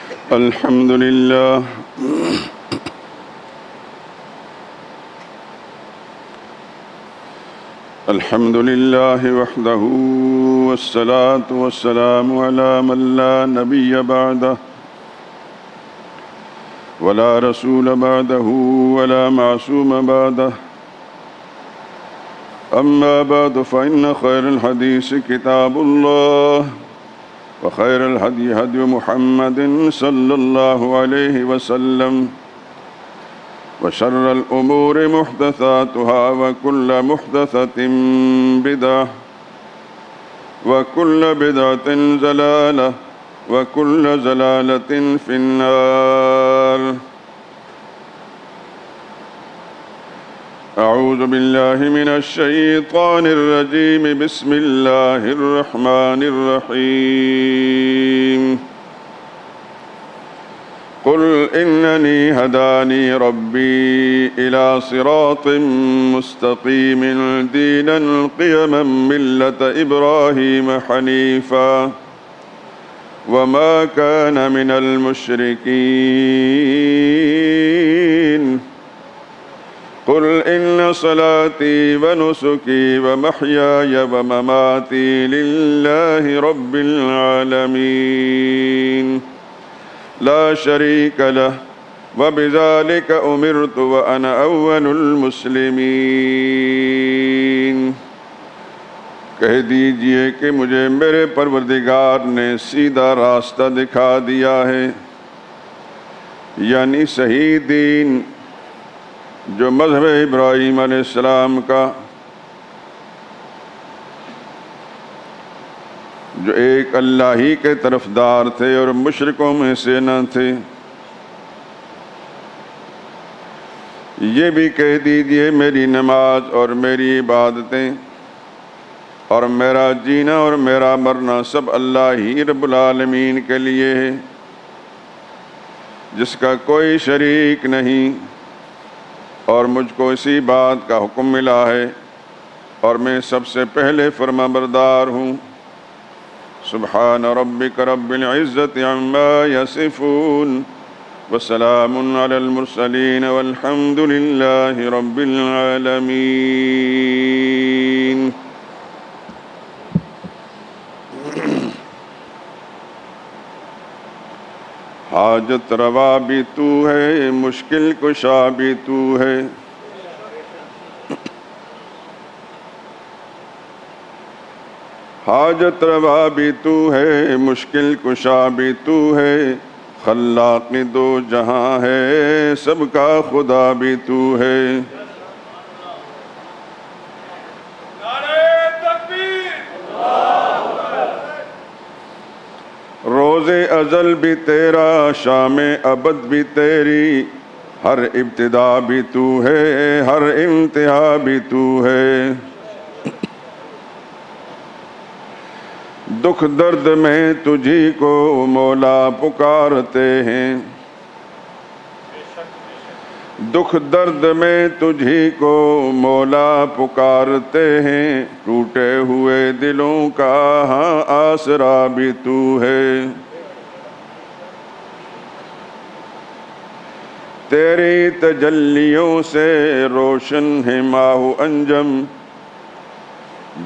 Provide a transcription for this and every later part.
الحمد لله الحمد لله وحده والصلاة والسلام على من لا نبي بعده ولا رسول بعده ولا معصوم بعده أما بعد فإن خير الحديث كتاب الله وخير الهدي هدي محمد صلى الله عليه وسلم وشر الأمور محدثاتها وكل محدثة بدعة وكل بدعة ضلالة وكل ضلالة في النار. أعوذ بالله من الشيطان الرجيم. بسم الله الرحمن الرحيم. قل إنني هداني ربي إلى صراط مستقيم دينا قيما ملة إبراهيم حنيفا وما كان من المشركين. قل إن صلاتي ونسكي ومحياي ومماتي لله رب العالمين لا شريك له وبذلك أمرت وأنا أول المسلمين. کہہ دیجئے کہ مجھے میرے پروردگار نے سیدھا راستہ دکھا دیا ہے، یعنی صحیح دین جو مذہب ابراہیم علیہ السلام کا، جو ایک اللہ ہی کے طرفدار تھے اور مشرکوں میں سے نہ تھے. یہ بھی کہہ دیجئے میری نماز اور میری عبادتیں اور میرا جینا اور میرا مرنا سب اللہ ہی رب العالمین کے لیے ہے، جس کا کوئی شریک نہیں، اور مجھ کو اسی بات کا حکم ملا ہے اور میں سب سے پہلے فرما بردار ہوں. سبحان ربک رب العزت عما یصفون وسلام علی المرسلین والحمد للہ رب العالمین. حاجت روا بھی تو ہے، مشکل کشا بھی تو ہے. حاجت روا بھی تو ہے، مشکل کشا بھی تو ہے، خلاق دو جہاں ہے، سب کا خدا بھی تو ہے. روز ازل بھی تیرا، شام ابد بھی تیری، ہر ابتدا بھی تو ہے، ہر انتہا بھی تو ہے. دکھ درد میں تجھی کو مولا پکارتے ہیں، دکھ درد میں تجھی کو مولا پکارتے ہیں، ٹوٹے ہوئے دلوں کا ہاں آسرا بھی تو ہے. تیری تجلیوں سے روشن ہے ماہ انجم،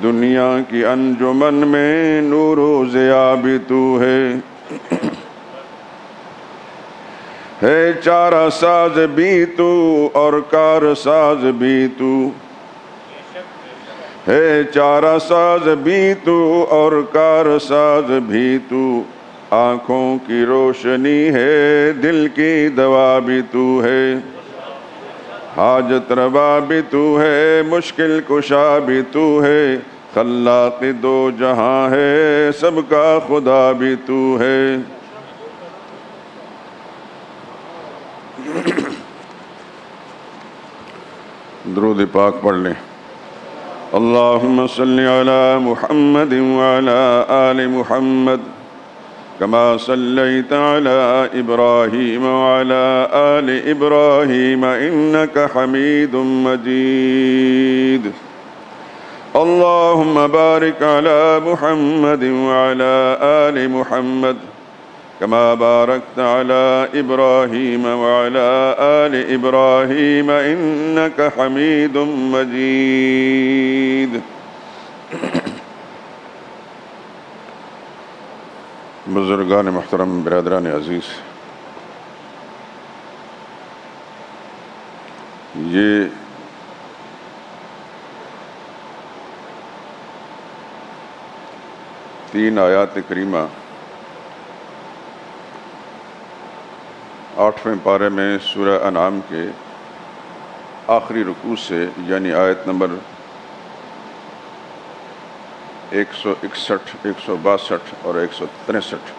دنیا کی انجمن میں نور و ضیاء بھی تو ہے. ہے چارہ ساز بھی تو اور کار ساز بھی تو، ہے چارہ ساز بھی تو اور کار ساز بھی تو، آنکھوں کی روشنی ہے، دل کی دوا بھی تو ہے. حاجت روا بھی تو ہے، مشکل کشا بھی تو ہے، خلاق دو جہاں ہے، سب کا خدا بھی تو ہے. درود پاک پڑھ لیں. اللہم صلی علی محمد وعلی آل محمد كما صليت على إبراهيم وعلى آل إبراهيم إنك حميد مجيد. اللهم بارك على محمد وعلى آل محمد كما باركت على إبراهيم وعلى آل إبراهيم إنك حميد مجيد. بزرگان محترم، برادران عزیز، یہ تین آیات کریمہ 8ویں پارے میں سورہ انعام کے آخری رکوع سے، یعنی آیت نمبر 161، 162 اور 163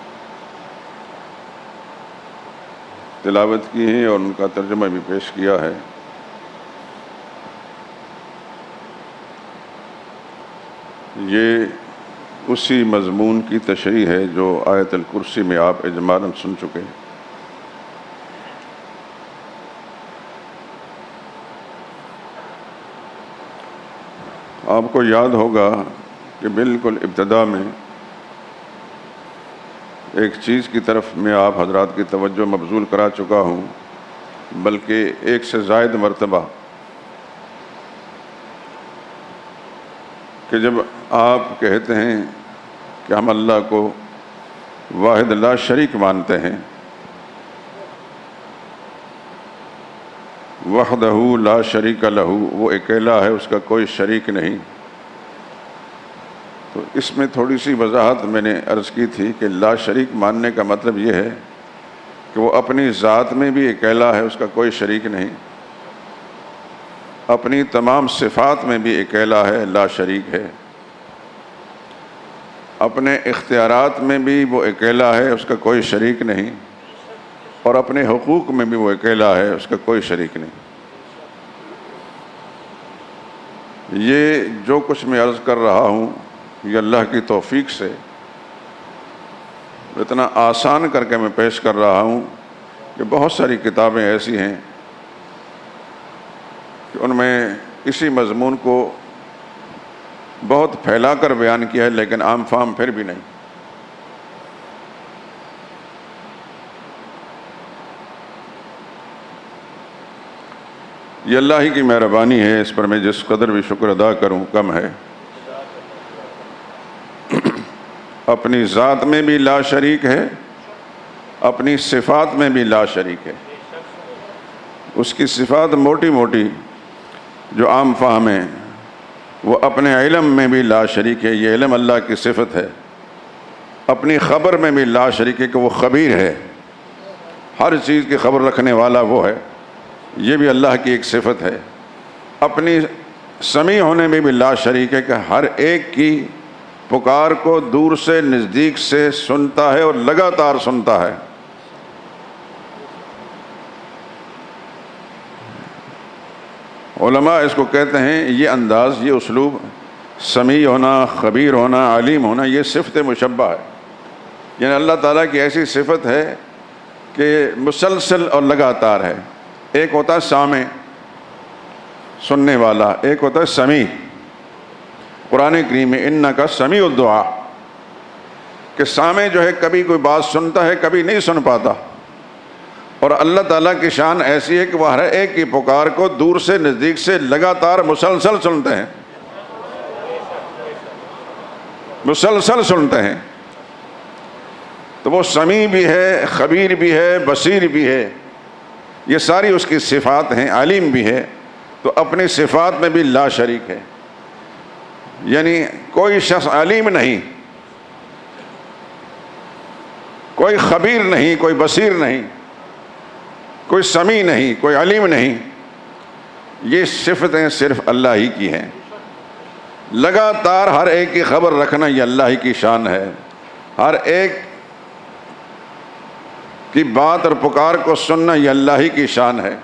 تلاوت کی ہیں اور ان کا ترجمہ بھی پیش کیا ہے۔ یہ اسی مضمون کی تشریح ہے جو آیت الکرسی میں آپ اجمالاً سن چکے ہیں۔ آپ کو یاد ہوگا کہ بالکل ابتدا میں ایک چیز کی طرف میں آپ حضرات کی توجہ مبذول کرا چکا ہوں، بلکہ ایک سے زائد مرتبہ، کہ جب آپ کہتے ہیں کہ ہم اللہ کو واحد لا شریک مانتے ہیں، وحدہ لا شریک لہ، وہ اکیلا ہے، اس کا کوئی شریک نہیں، تو اس میں تھوڑی سی وضاحت میں نے عرض کی تھی کہ لا شریک ماننے کا مطلب یہ ہے کہ وہ اپنی ذات میں بھی اکیلا ہے، اس کا کوئی شریک نہیں، اپنی تمام صفات میں بھی اکیلا ہے، لا شریک ہے، اپنے اختیارات میں بھی وہ اکیلا ہے، اس کا کوئی شریک نہیں، اور اپنے حقوق میں بھی وہ اکیلا ہے، اس کا کوئی شریک نہیں۔ یہ جو کچھ میں عرض کر رہا ہوں یہ اللہ کی توفیق سے اتنا آسان کر کے میں پیش کر رہا ہوں کہ بہت ساری کتابیں ایسی ہیں کہ ان میں اسی مضمون کو بہت پھیلا کر بیان کیا ہے، لیکن عام فہم پھر بھی نہیں۔ یہ اللہ ہی کی مہربانی ہے، اس پر میں جس قدر بھی شکر ادا کروں کم ہے۔ اپنی ذات میں بھی لا شریک ہے، اپنی صفات میں بھی لا شریک ہے۔ اس کی صفات موٹی موٹی جو عام فہم ہیں، وہ اپنے علم میں بھی لا شریک ہے، یہ علم اللہ کی صفت ہے۔ اپنی خبر میں بھی لا شریک ہے کہ وہ خبیر ہے، ہر چیز کی خبر رکھنے والا وہ ہے، یہ بھی اللہ کی ایک صفت ہے۔ اپنی سمیع ہونے میں بھی لا شریک ہے کہ ہر ایک کی پکار کو دور سے نزدیک سے سنتا ہے اور لگاتار سنتا ہے۔ علماء اس کو کہتے ہیں، یہ انداز، یہ اسلوب، سمیع ہونا، خبیر ہونا، علیم ہونا، یہ صفت مشبہ ہے، یعنی اللہ تعالیٰ کی ایسی صفت ہے کہ مسلسل اور لگاتار ہے۔ ایک ہوتا ہے سامع، سننے والا، ایک ہوتا ہے سمیع۔ قرآن کریم میں انکا سمیع الدعا، کہ سامع جو ہے کبھی کوئی بات سنتا ہے، کبھی نہیں سن پاتا، اور اللہ تعالیٰ کی شان ایسی ہے کہ وہ ہر ایک کی پکار کو دور سے نزدیک سے لگاتار مسلسل سنتے ہیں، مسلسل سنتے ہیں۔ تو وہ سمیع بھی ہے، خبیر بھی ہے، بصیر بھی ہے، یہ ساری اس کی صفات ہیں، علیم بھی ہے۔ تو اپنی صفات میں بھی لا شریک ہے، یعنی کوئی شخص علیم نہیں، کوئی خبیر نہیں، کوئی بصیر نہیں، کوئی سمیع نہیں، کوئی علیم نہیں، یہ صفتیں صرف اللہ ہی کی ہیں۔ لگاتار ہر ایک کی خبر رکھنا یہ اللہ ہی کی شان ہے، ہر ایک کی بات اور پکار کو سننا یہ اللہ ہی کی شان ہے،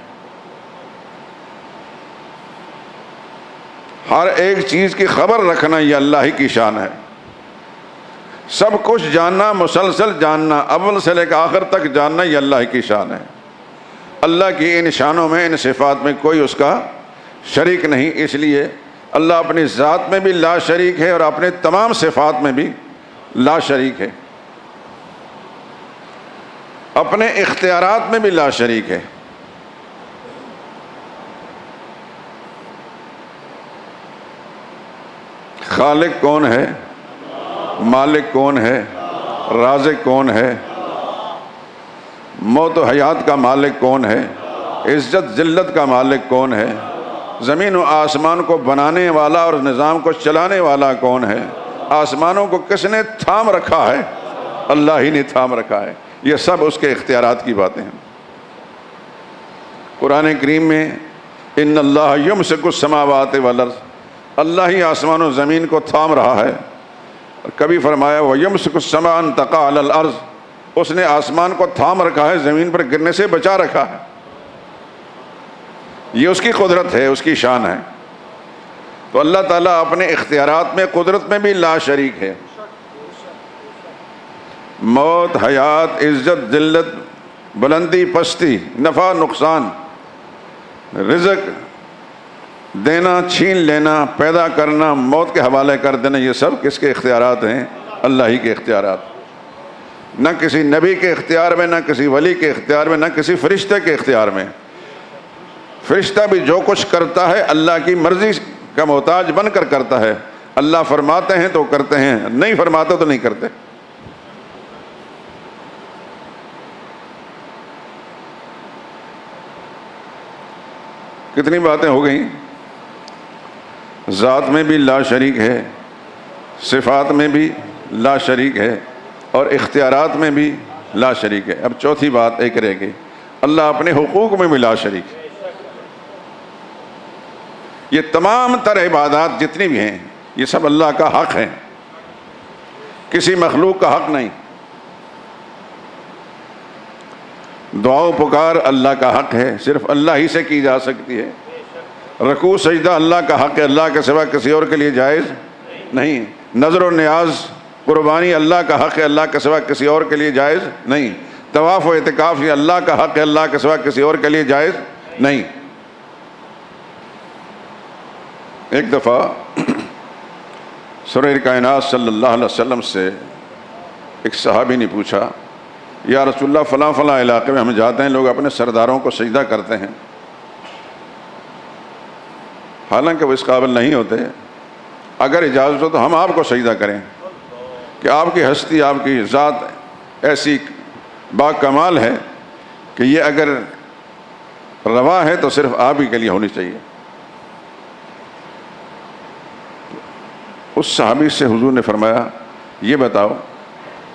ہر ایک چیز کی خبر رکھنا یہ اللہ ہی کی شان ہے، سب کچھ جاننا، مسلسل جاننا، اول سے لے کر آخر تک جاننا یہ اللہ کی شان ہے۔ اللہ کی ان شانوں میں، ان صفات میں کوئی اس کا شریک نہیں، اس لیے اللہ اپنی ذات میں بھی لا شریک ہے اور اپنے تمام صفات میں بھی لا شریک ہے۔ اپنے اختیارات میں بھی لا شریک ہے۔ خالق کون ہے؟ مالک کون ہے؟ رازق کون ہے؟ موت و حیات کا مالک کون ہے؟ عزت ذلت کا مالک کون ہے؟ زمین و آسمان کو بنانے والا اور نظام کو چلانے والا کون ہے؟ آسمانوں کو کس نے تھام رکھا ہے؟ اللہ ہی نے تھام رکھا ہے۔ یہ سب اس کے اختیارات کی باتیں ہیں۔ قرآن کریم میں ان اللہ یمسک السماوات والارض، اللہ ہی آسمان و زمین کو تھام رہا ہے۔ کبھی فرمایا وَيَمْسِكُ السَّمَاءَ أَن تَقَعَ عَلَى الْأَرْضِ، اس نے آسمان کو تھام رکھا ہے، زمین پر گرنے سے بچا رکھا ہے۔ یہ اس کی قدرت ہے، اس کی شان ہے۔ تو اللہ تعالیٰ اپنے اختیارات میں، قدرت میں بھی لا شریک ہے۔ موت، حیات، عزت، ذلت، بلندی، پستی، نفع، نقصان، رزق دینا، چھین لینا، پیدا کرنا، موت کے حوالے کر دینا، یہ سب کس کے اختیارات ہیں؟ اللہ ہی کے اختیارات۔ نہ کسی نبی کے اختیار میں، نہ کسی ولی کے اختیار میں، نہ کسی فرشتے کے اختیار میں۔ فرشتہ بھی جو کچھ کرتا ہے اللہ کی مرضی کا محتاج بن کر کرتا ہے۔ اللہ فرماتے ہیں تو کرتے ہیں، نہیں فرماتے تو نہیں کرتے۔ کتنی باتیں ہو گئیں؟ ذات میں بھی لا شریک ہے، صفات میں بھی لا شریک ہے، اور اختیارات میں بھی لا شریک ہے۔ اب چوتھی بات ایک رہ گئی، اللہ اپنے حقوق میں بھی لا شریک ہے۔ یہ تمام تر عبادات جتنی بھی ہیں یہ سب اللہ کا حق ہے، کسی مخلوق کا حق نہیں۔ دعا و پکار اللہ کا حق ہے، صرف اللہ ہی سے کی جا سکتی ہے۔ رکوع سجدہ اللہ کا حق ہے، اللہ کے سوا کسی اور کے لیے جائز نہیں۔ نظر و نیاز قربانی اللہ کا حق ہے، اللہ کے سوا کسی اور کے لیے جائز نہیں۔ طواف و اعتکاف یہ اللہ کا حق ہے، اللہ کے سوا کسی اور کے لیے جائز نہیں۔ ایک دفعہ سرور کائنات صلی اللہ علیہ وسلم سے ایک صحابی نے پوچھا، یا رسول اللہ فلاں فلاں علاقے میں ہم جاتے ہیں، لوگ اپنے سرداروں کو سجدہ کرتے ہیں، حالانکہ وہ اس قابل نہیں ہوتے، اگر اجازت ہو تو ہم آپ کو سجدہ کریں، کہ آپ کی ہستی، آپ کی ذات ایسی با کمال ہے کہ یہ اگر روا ہے تو صرف آپ ہی کے لیے ہونی چاہیے۔ اس صحابی سے حضور نے فرمایا، یہ بتاؤ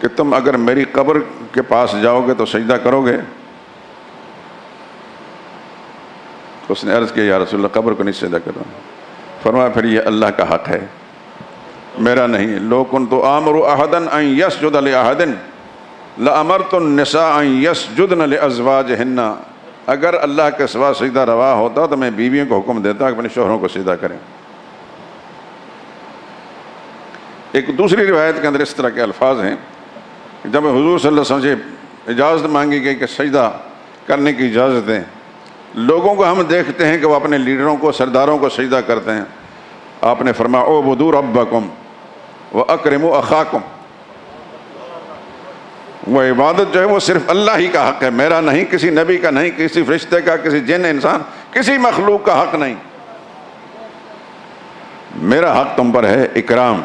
کہ تم اگر میری قبر کے پاس جاؤ گے تو سجدہ کرو گے؟ اس نے عرض کیا، یا رسول اللہ قبر کو نہیں سجدہ کروں۔ فرمایا پھر یہ اللہ کا حق ہے، میرا نہیں۔ لو کنت آمر احدا ان یسجد لاحد لامرت النساء ان یسجدن لازواجہن، اگر اللہ کے سوا سجدہ روا ہوتا تو میں بیویوں کو حکم دیتا کہ اپنے شوہروں کو سجدہ کریں۔ ایک دوسری روایت کے اندر اس طرح کے الفاظ ہیں، جب حضور صلی اللہ علیہ وسلم سے اجازت مانگی گئی کہ سجدہ کرنے کی اجازت دیں، لوگوں کو ہم دیکھتے ہیں کہ وہ اپنے لیڈروں کو، سرداروں کو سجدہ کرتے ہیں۔ آپ نے فرمایا اعبدوا ربکم واکرموا اخاکم، وہ عبادت جو ہے وہ صرف اللہ ہی کا حق ہے، میرا نہیں، کسی نبی کا نہیں، کسی فرشتے کا، کسی جن انسان، کسی مخلوق کا حق نہیں۔ میرا حق تم پر ہے اکرام،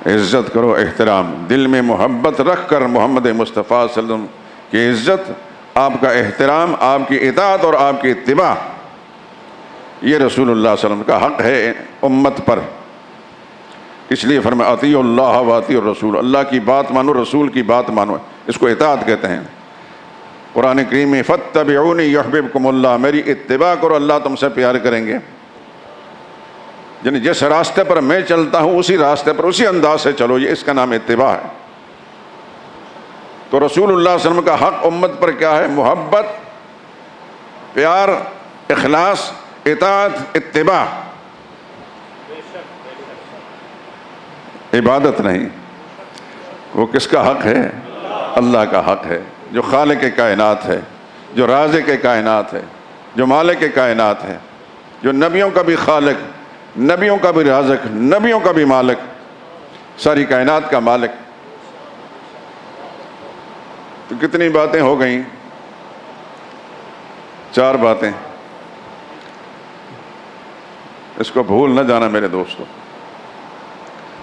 عزت کرو، احترام، دل میں محبت رکھ کر محمد مصطفیٰ صلی اللہ علیہ وسلم کی عزت، آپ کا احترام، آپ کی اطاعت اور آپ کی اتباع، یہ رسول اللہ صلی اللہ علیہ وسلم کا حق ہے امت پر۔ اس لیے فرمایا اطیعوا اللہ واطیعوا الرسول، اللہ کی بات مانو، رسول کی بات مانو، اس کو اطاعت کہتے ہیں۔ قرآن کریم میں فاتبعونی یحببکم اللہ، میری اتباع کرو، اللہ تم سے پیار کریں گے۔ یعنی جس راستے پر میں چلتا ہوں اسی راستے پر، اسی انداز سے چلو، یہ اس کا نام اتباع ہے۔ تو رسول اللہ صلی اللہ علیہ وسلم کا حق امت پر کیا ہے؟ محبت، پیار، اخلاص، اطاعت، اتباع، عبادت نہیں۔ وہ کس کا حق ہے؟ اللہ کا حق ہے، جو خالق کائنات ہے، جو رازق کائنات ہے، جو مالک کائنات ہے، جو نبیوں کا بھی خالق، نبیوں کا بھی رازق، نبیوں کا بھی مالک، ساری کائنات کا مالک۔ تو کتنی باتیں ہو گئیں؟ 4 باتیں. اس کو بھول نہ جانا میرے دوستو.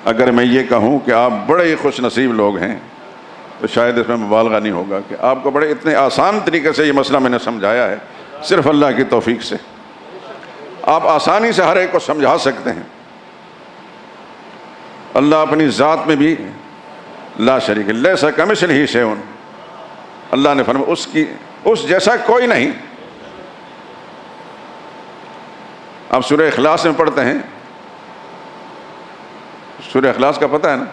اگر میں یہ کہوں کہ آپ بڑے ہی خوش نصیب لوگ ہیں تو شاید اس میں مبالغہ نہیں ہوگا کہ آپ کو بڑے اتنے آسان طریقے سے یہ مسئلہ میں نے سمجھایا ہے، صرف اللہ کی توفیق سے. آپ آسانی سے ہر ایک کو سمجھا سکتے ہیں. اللہ اپنی ذات میں بھی لا شریک، لیس کمثلہ شیء. اللہ نے فرمایا اس جیسا کوئی نہیں. آپ سورہ اخلاص میں پڑھتے ہیں، سورہ اخلاص کا پتہ ہے نا؟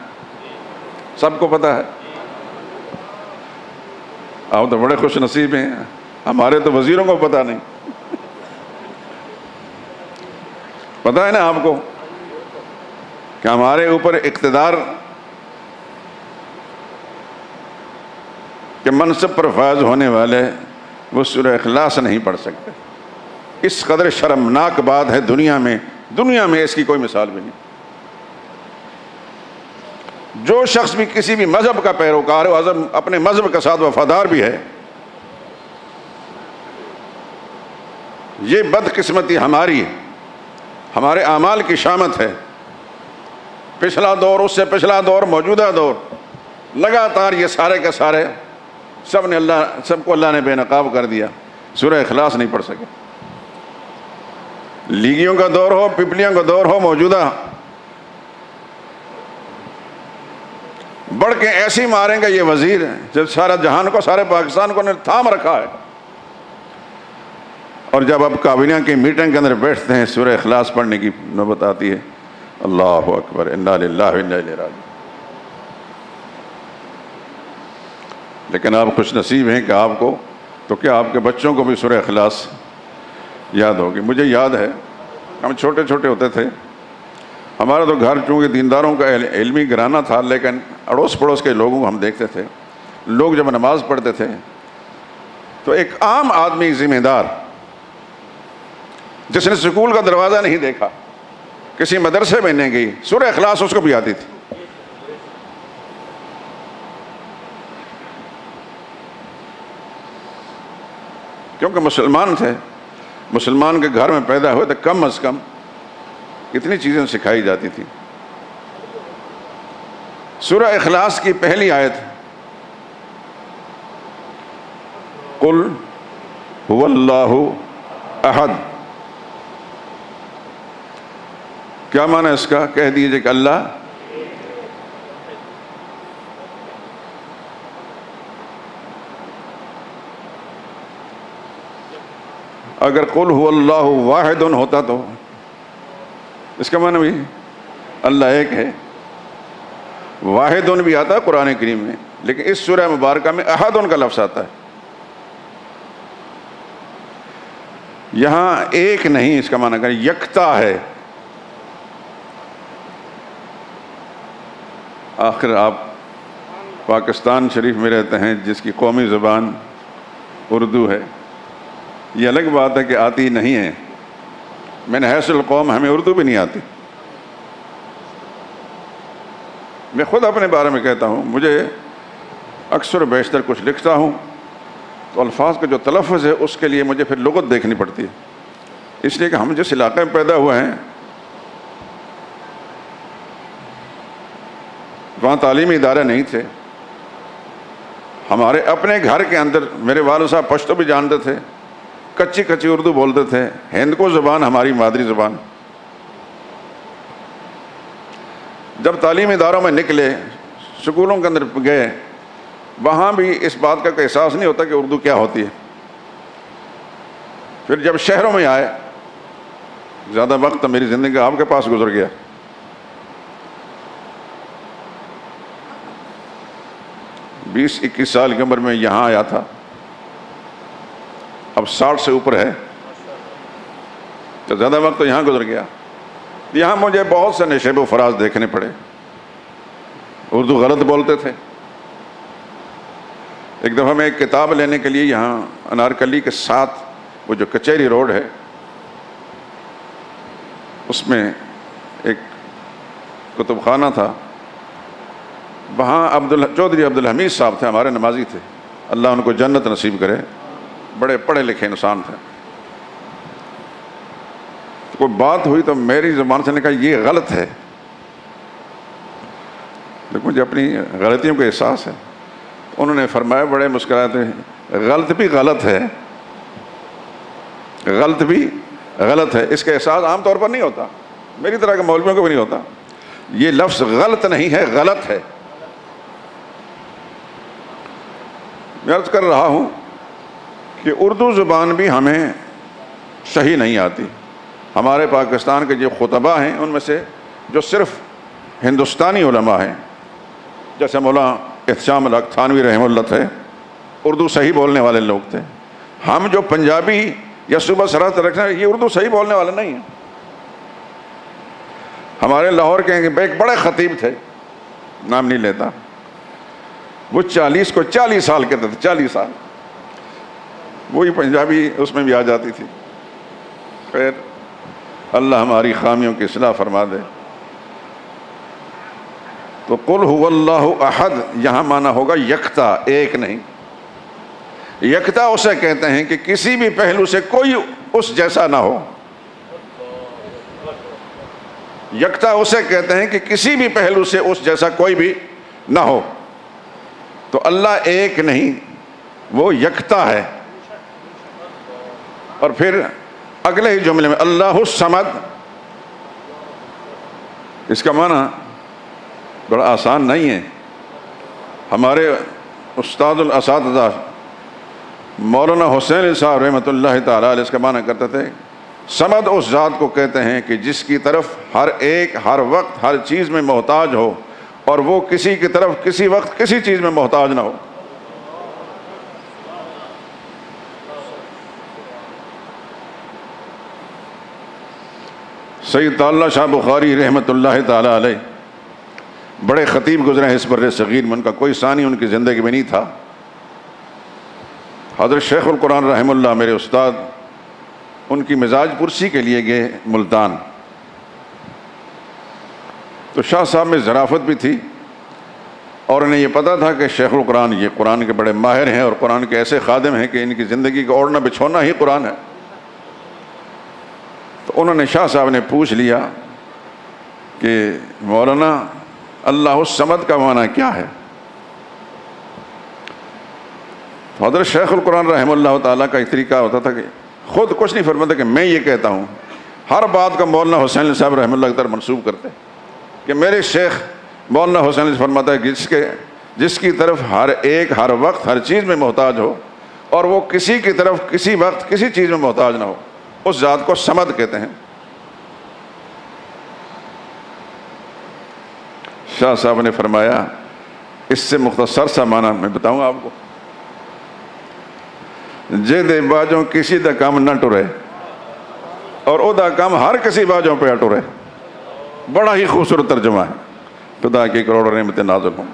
سب کو پتہ ہے. آپ تو بڑے خوش نصیب ہیں، ہمارے تو وزیروں کو پتہ نہیں. پتہ ہے نا آپ کو کہ ہمارے اوپر اقتدار کے منصب پر فائز ہونے والے وہ سورہ اخلاص نہیں پڑھ سکتے. اس قدر شرمناک بات ہے دنیا میں اس کی کوئی مثال بھی نہیں. جو شخص بھی کسی بھی مذہب کا پیروکار ہو، اپنے مذہب کے ساتھ وفادار بھی ہے، یہ بدقسمتی ہماری ہمارے اعمال کی شامت ہے. پچھلا دور، اس سے پچھلا دور، موجودہ دور، لگاتار یہ سارے کے سارے سب کو اللہ نے بے نقاب کر دیا. سورہ اخلاص نہیں پڑھ سکے. لیگیوں کا دور ہو، پپلیوں کا دور ہو، موجودہ بڑھ کے ایسی ماریں گے یہ وزیر جب سارا جہان کو، سارے پاکستان کو تھام رکھا ہے. اور جب اب کابینہ کی میٹنگ کے اندر بیٹھتے ہیں سورہ اخلاص پڑھنے کی نوبت آتی ہے، اللہ اکبر، انا للہ و انا الیہ راجعون. لیکن آپ خوش نصیب ہیں کہ آپ کو تو کیا آپ کے بچوں کو بھی سورہ اخلاص یاد ہوگی. مجھے یاد ہے ہم چھوٹے چھوٹے ہوتے تھے، ہمارا تو گھر چونکہ دینداروں کا علمی گھرانہ تھا، لیکن اڑوس پڑوس کے لوگوں کو ہم دیکھتے تھے. لوگ جب نماز پڑھتے تھے تو ایک عام آدمی ذمہ دار جس نے سکول کا دروازہ نہیں دیکھا، کسی مدرسے میں نہیں گئی، سورہ اخلاص اس کو بھی آتی تھی. کیونکہ مسلمان تھے، مسلمان کے گھر میں پیدا ہوئے تو کم از کم کتنی چیزیں سکھائی جاتی تھی. سورہ اخلاص کی پہلی آیت قل هو اللہ احد. کیا معنی اس کا؟ کہہ دیجئے کہ اللہ اگر قل هو اللہ واحد ہوتا تو اس کا معنی بھی اللہ ایک ہے. واحد بھی آتا ہے قرآن کریم میں، لیکن اس سورہ مبارکہ میں احد کا لفظ آتا ہے. یہاں ایک نہیں، اس کا معنی کہ یکتا ہے. آخر آپ پاکستان شریف میں رہتے ہیں جس کی قومی زبان اردو ہے. یہ الگ بات ہے کہ آتی نہیں ہے. میں نے حیث القوم ہمیں اردو بھی نہیں آتی. میں خود اپنے بارے میں کہتا ہوں، مجھے اکثر و بیشتر کچھ لکھتا ہوں تو الفاظ کا جو تلفظ ہے اس کے لیے مجھے پھر لغت دیکھنی پڑتی ہے. اس لیے کہ ہم جس علاقے میں پیدا ہوئے ہیں وہاں تعلیمی ادارے نہیں تھے. ہمارے اپنے گھر کے اندر میرے والد صاحب پشتو بھی جانتے تھے، کچی کچی اردو بولتے تھے. ہندکو زبان ہماری مادری زبان. جب تعلیمی اداروں میں نکلے، سکولوں کے اندر گئے، وہاں بھی اس بات کا کوئی احساس نہیں ہوتا کہ اردو کیا ہوتی ہے. پھر جب شہروں میں آئے، زیادہ وقت میری زندگی آپ کے پاس گزر گیا. بیس 21 سال کی عمر میں یہاں آیا تھا، اب 60 سے اوپر ہے تو زیادہ وقت تو یہاں گزر گیا. یہاں مجھے بہت سے نشیب و فراز دیکھنے پڑے. اردو غلط بولتے تھے. ایک دفعہ میں ایک کتاب لینے کے لیے یہاں انارکلی کے ساتھ وہ جو کچہری روڈ ہے اس میں ایک کتب خانہ تھا. وہاں چودھری عبدالحمید صاحب تھے، ہمارے نمازی تھے. اللہ ان کو جنت نصیب کرے، بڑے پڑھے لکھے انسان تھے۔ کوئی بات ہوئی تو میری زبان سے نے کہا یہ غلط ہے، لیکن مجھے اپنی غلطیوں کا احساس ہے۔ انہوں نے فرمایا بڑے مسکراتے ہیں، غلط بھی غلط ہے، غلط بھی غلط ہے، اس کا احساس عام طور پر نہیں ہوتا، میری طرح کے مولویوں کو بھی نہیں ہوتا۔ یہ لفظ غلط نہیں ہے، غلط ہے۔ میں عرض کر رہا ہوں کہ اردو زبان بھی ہمیں صحیح نہیں آتی۔ ہمارے پاکستان کے جو خطباء ہیں ان میں سے جو صرف ہندوستانی علماء ہیں، جیسے مولانا احتشام الحق تھانوی رحمہ اللہ تھے، اردو صحیح بولنے والے لوگ تھے۔ ہم جو پنجابی یا صوبہ سرحد رکھتے ہیں یہ اردو صحیح بولنے والے نہیں ہیں۔ ہمارے لاہور کے ایک بڑے خطیب تھے، نام نہیں لیتا، وہ 40 کو 40 سال کہتے تھے، 40 سال، وہی پنجابی اس میں بھی آ جاتی تھی۔ خیر اللہ ہماری خامیوں کی اصلاح فرما دے۔ تو قل هو اللہ احد یہاں معنی ہوگا یکتا، ایک نہیں۔ یکتا اسے کہتے ہیں کہ کسی بھی پہلو سے کوئی اس جیسا نہ ہو۔ یکتا اسے کہتے ہیں کہ کسی بھی پہلو سے اس جیسا کوئی بھی نہ ہو۔ تو اللہ ایک نہیں، وہ یکتا ہے۔ اور پھر اگلے ہی جملے میں اللہ الصمد، اس کا معنی بڑا آسان نہیں ہے۔ ہمارے استاد الاساتذہ مولانا حسین علی صاحب رحمۃ اللہ تعالیٰ علیہ اس کا معنی کرتے تھے، صمد اس ذات کو کہتے ہیں کہ جس کی طرف ہر ایک ہر وقت ہر چیز میں محتاج ہو، اور وہ کسی کی طرف کسی وقت کسی چیز میں محتاج نہ ہو۔ سید اللہ شاہ بخاری رحمۃ اللہ تعالیٰ علیہ بڑے خطیب گزرے ہیں اس بر صغیر میں، ان کا کوئی ثانی ان کی زندگی میں نہیں تھا۔ حضرت شیخ القرآن رحمہ اللہ میرے استاد ان کی مزاج پرسی کے لیے گئے ملتان، تو شاہ صاحب میں ظرافت بھی تھی، اور انہیں یہ پتہ تھا کہ شیخ القرآن یہ قرآن کے بڑے ماہر ہیں اور قرآن کے ایسے خادم ہیں کہ ان کی زندگی کا اوڑھنا بچھونا ہی قرآن ہے۔ تو انہوں نے شاہ صاحب نے پوچھ لیا کہ مولانا اللہ الصمد کا معنی کیا ہے؟ تو حضرت شیخ القرآن رحمہ اللہ تعالیٰ کا ایک طریقہ ہوتا تھا کہ خود کچھ نہیں فرماتا کہ میں یہ کہتا ہوں، ہر بات کا مولانا حسین صاحب رحمہ اللہ کی طرف منسوب کرتے کہ میرے شیخ مولانا حسین فرماتا ہے جس کی طرف ہر ایک ہر وقت ہر چیز میں محتاج ہو، اور وہ کسی کی طرف کسی وقت کسی چیز میں محتاج نہ ہو، اس ذات کو صمد کہتے ہیں۔ شاہ صاحب نے فرمایا اس سے مختصر سا معنی میں بتاؤں آپ کو، جے دے باجوں کسی دا کام نہ ٹرے اور او دا کام ہر کسی باجوں پہ ٹرے۔ بڑا ہی خوبصورت ترجمہ ہے، خدا کی کروڑوں نعمتیں نازل ہوں۔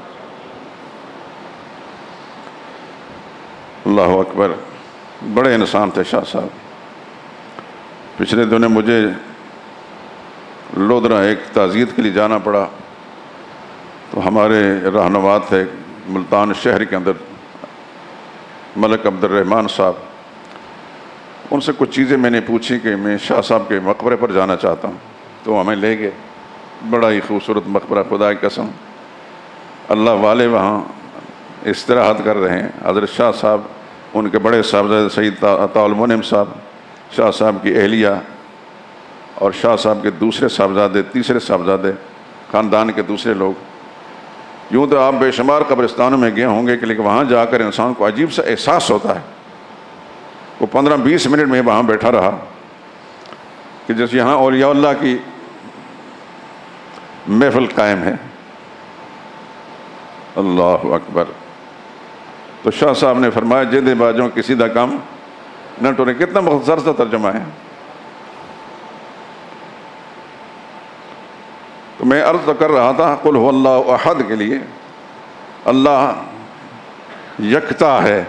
اللہ اکبر، بڑے انسان تھے شاہ صاحب۔ پچھلے دنوں مجھے لودھرا ایک تعزیت کے لیے جانا پڑا، تو ہمارے رہنما تھے ملتان شہر کے اندر ملک عبد الرحمن صاحب، ان سے کچھ چیزیں میں نے پوچھی کہ میں شاہ صاحب کے مقبرے پر جانا چاہتا ہوں، تو ہمیں لے گئے۔ بڑا ہی خوبصورت مقبرہ، خدا کی قسم اللہ والے وہاں استراحت کر رہے ہیں۔ حضرت شاہ صاحب، ان کے بڑے صاحبزادے سید عطا المنعم صاحب، شاہ صاحب کی اہلیہ، اور شاہ صاحب کے دوسرے صاحبزادے، تیسرے صاحبزادے، خاندان کے دوسرے لوگ۔ یوں تو آپ بے شمار قبرستانوں میں گئے ہوں گے کہ لیکن وہاں جا کر انسان کو عجیب سا احساس ہوتا ہے۔ وہ 15-20 منٹ میں وہاں بیٹھا رہا کہ جیسے یہاں اولیاء اللہ کی محفل قائم ہے۔ اللہ اکبر۔ تو شاہ صاحب نے فرمایا جے دے باجوں کسی دا کام نہ ٹورے۔ کتنا مختصر سا ترجمہ ہے۔ تو میں عرض کر رہا تھا قل هو اللہ احد کے لیے، اللہ یکتا ہے،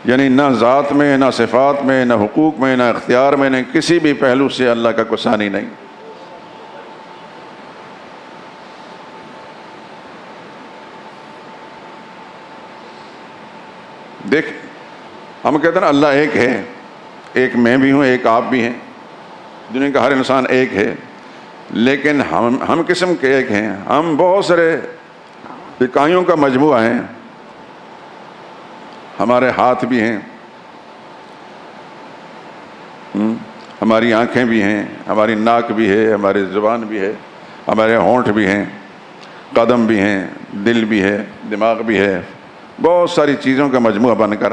یعنی نہ ذات میں، نہ صفات میں، نہ حقوق میں، نہ اختیار میں، نہ کسی بھی پہلو سے اللہ کا کوئی ثانی نہیں۔ دیکھ ہم کہتے ہیں نا اللہ ایک ہے، ایک میں بھی ہوں، ایک آپ بھی ہیں، دنیا کا ہر انسان ایک ہے، لیکن ہم قسم کے ایک ہیں، ہم بہت سارے اکائیوں کا مجموعہ ہیں، ہمارے ہاتھ بھی ہیں، ہماری آنکھیں بھی ہیں، ہماری ناک بھی ہے، ہماری زبان بھی ہے، ہمارے ہونٹ بھی ہیں، قدم بھی ہیں، دل بھی ہے، دماغ بھی ہے، بہت ساری چیزوں کا مجموعہ بن کر،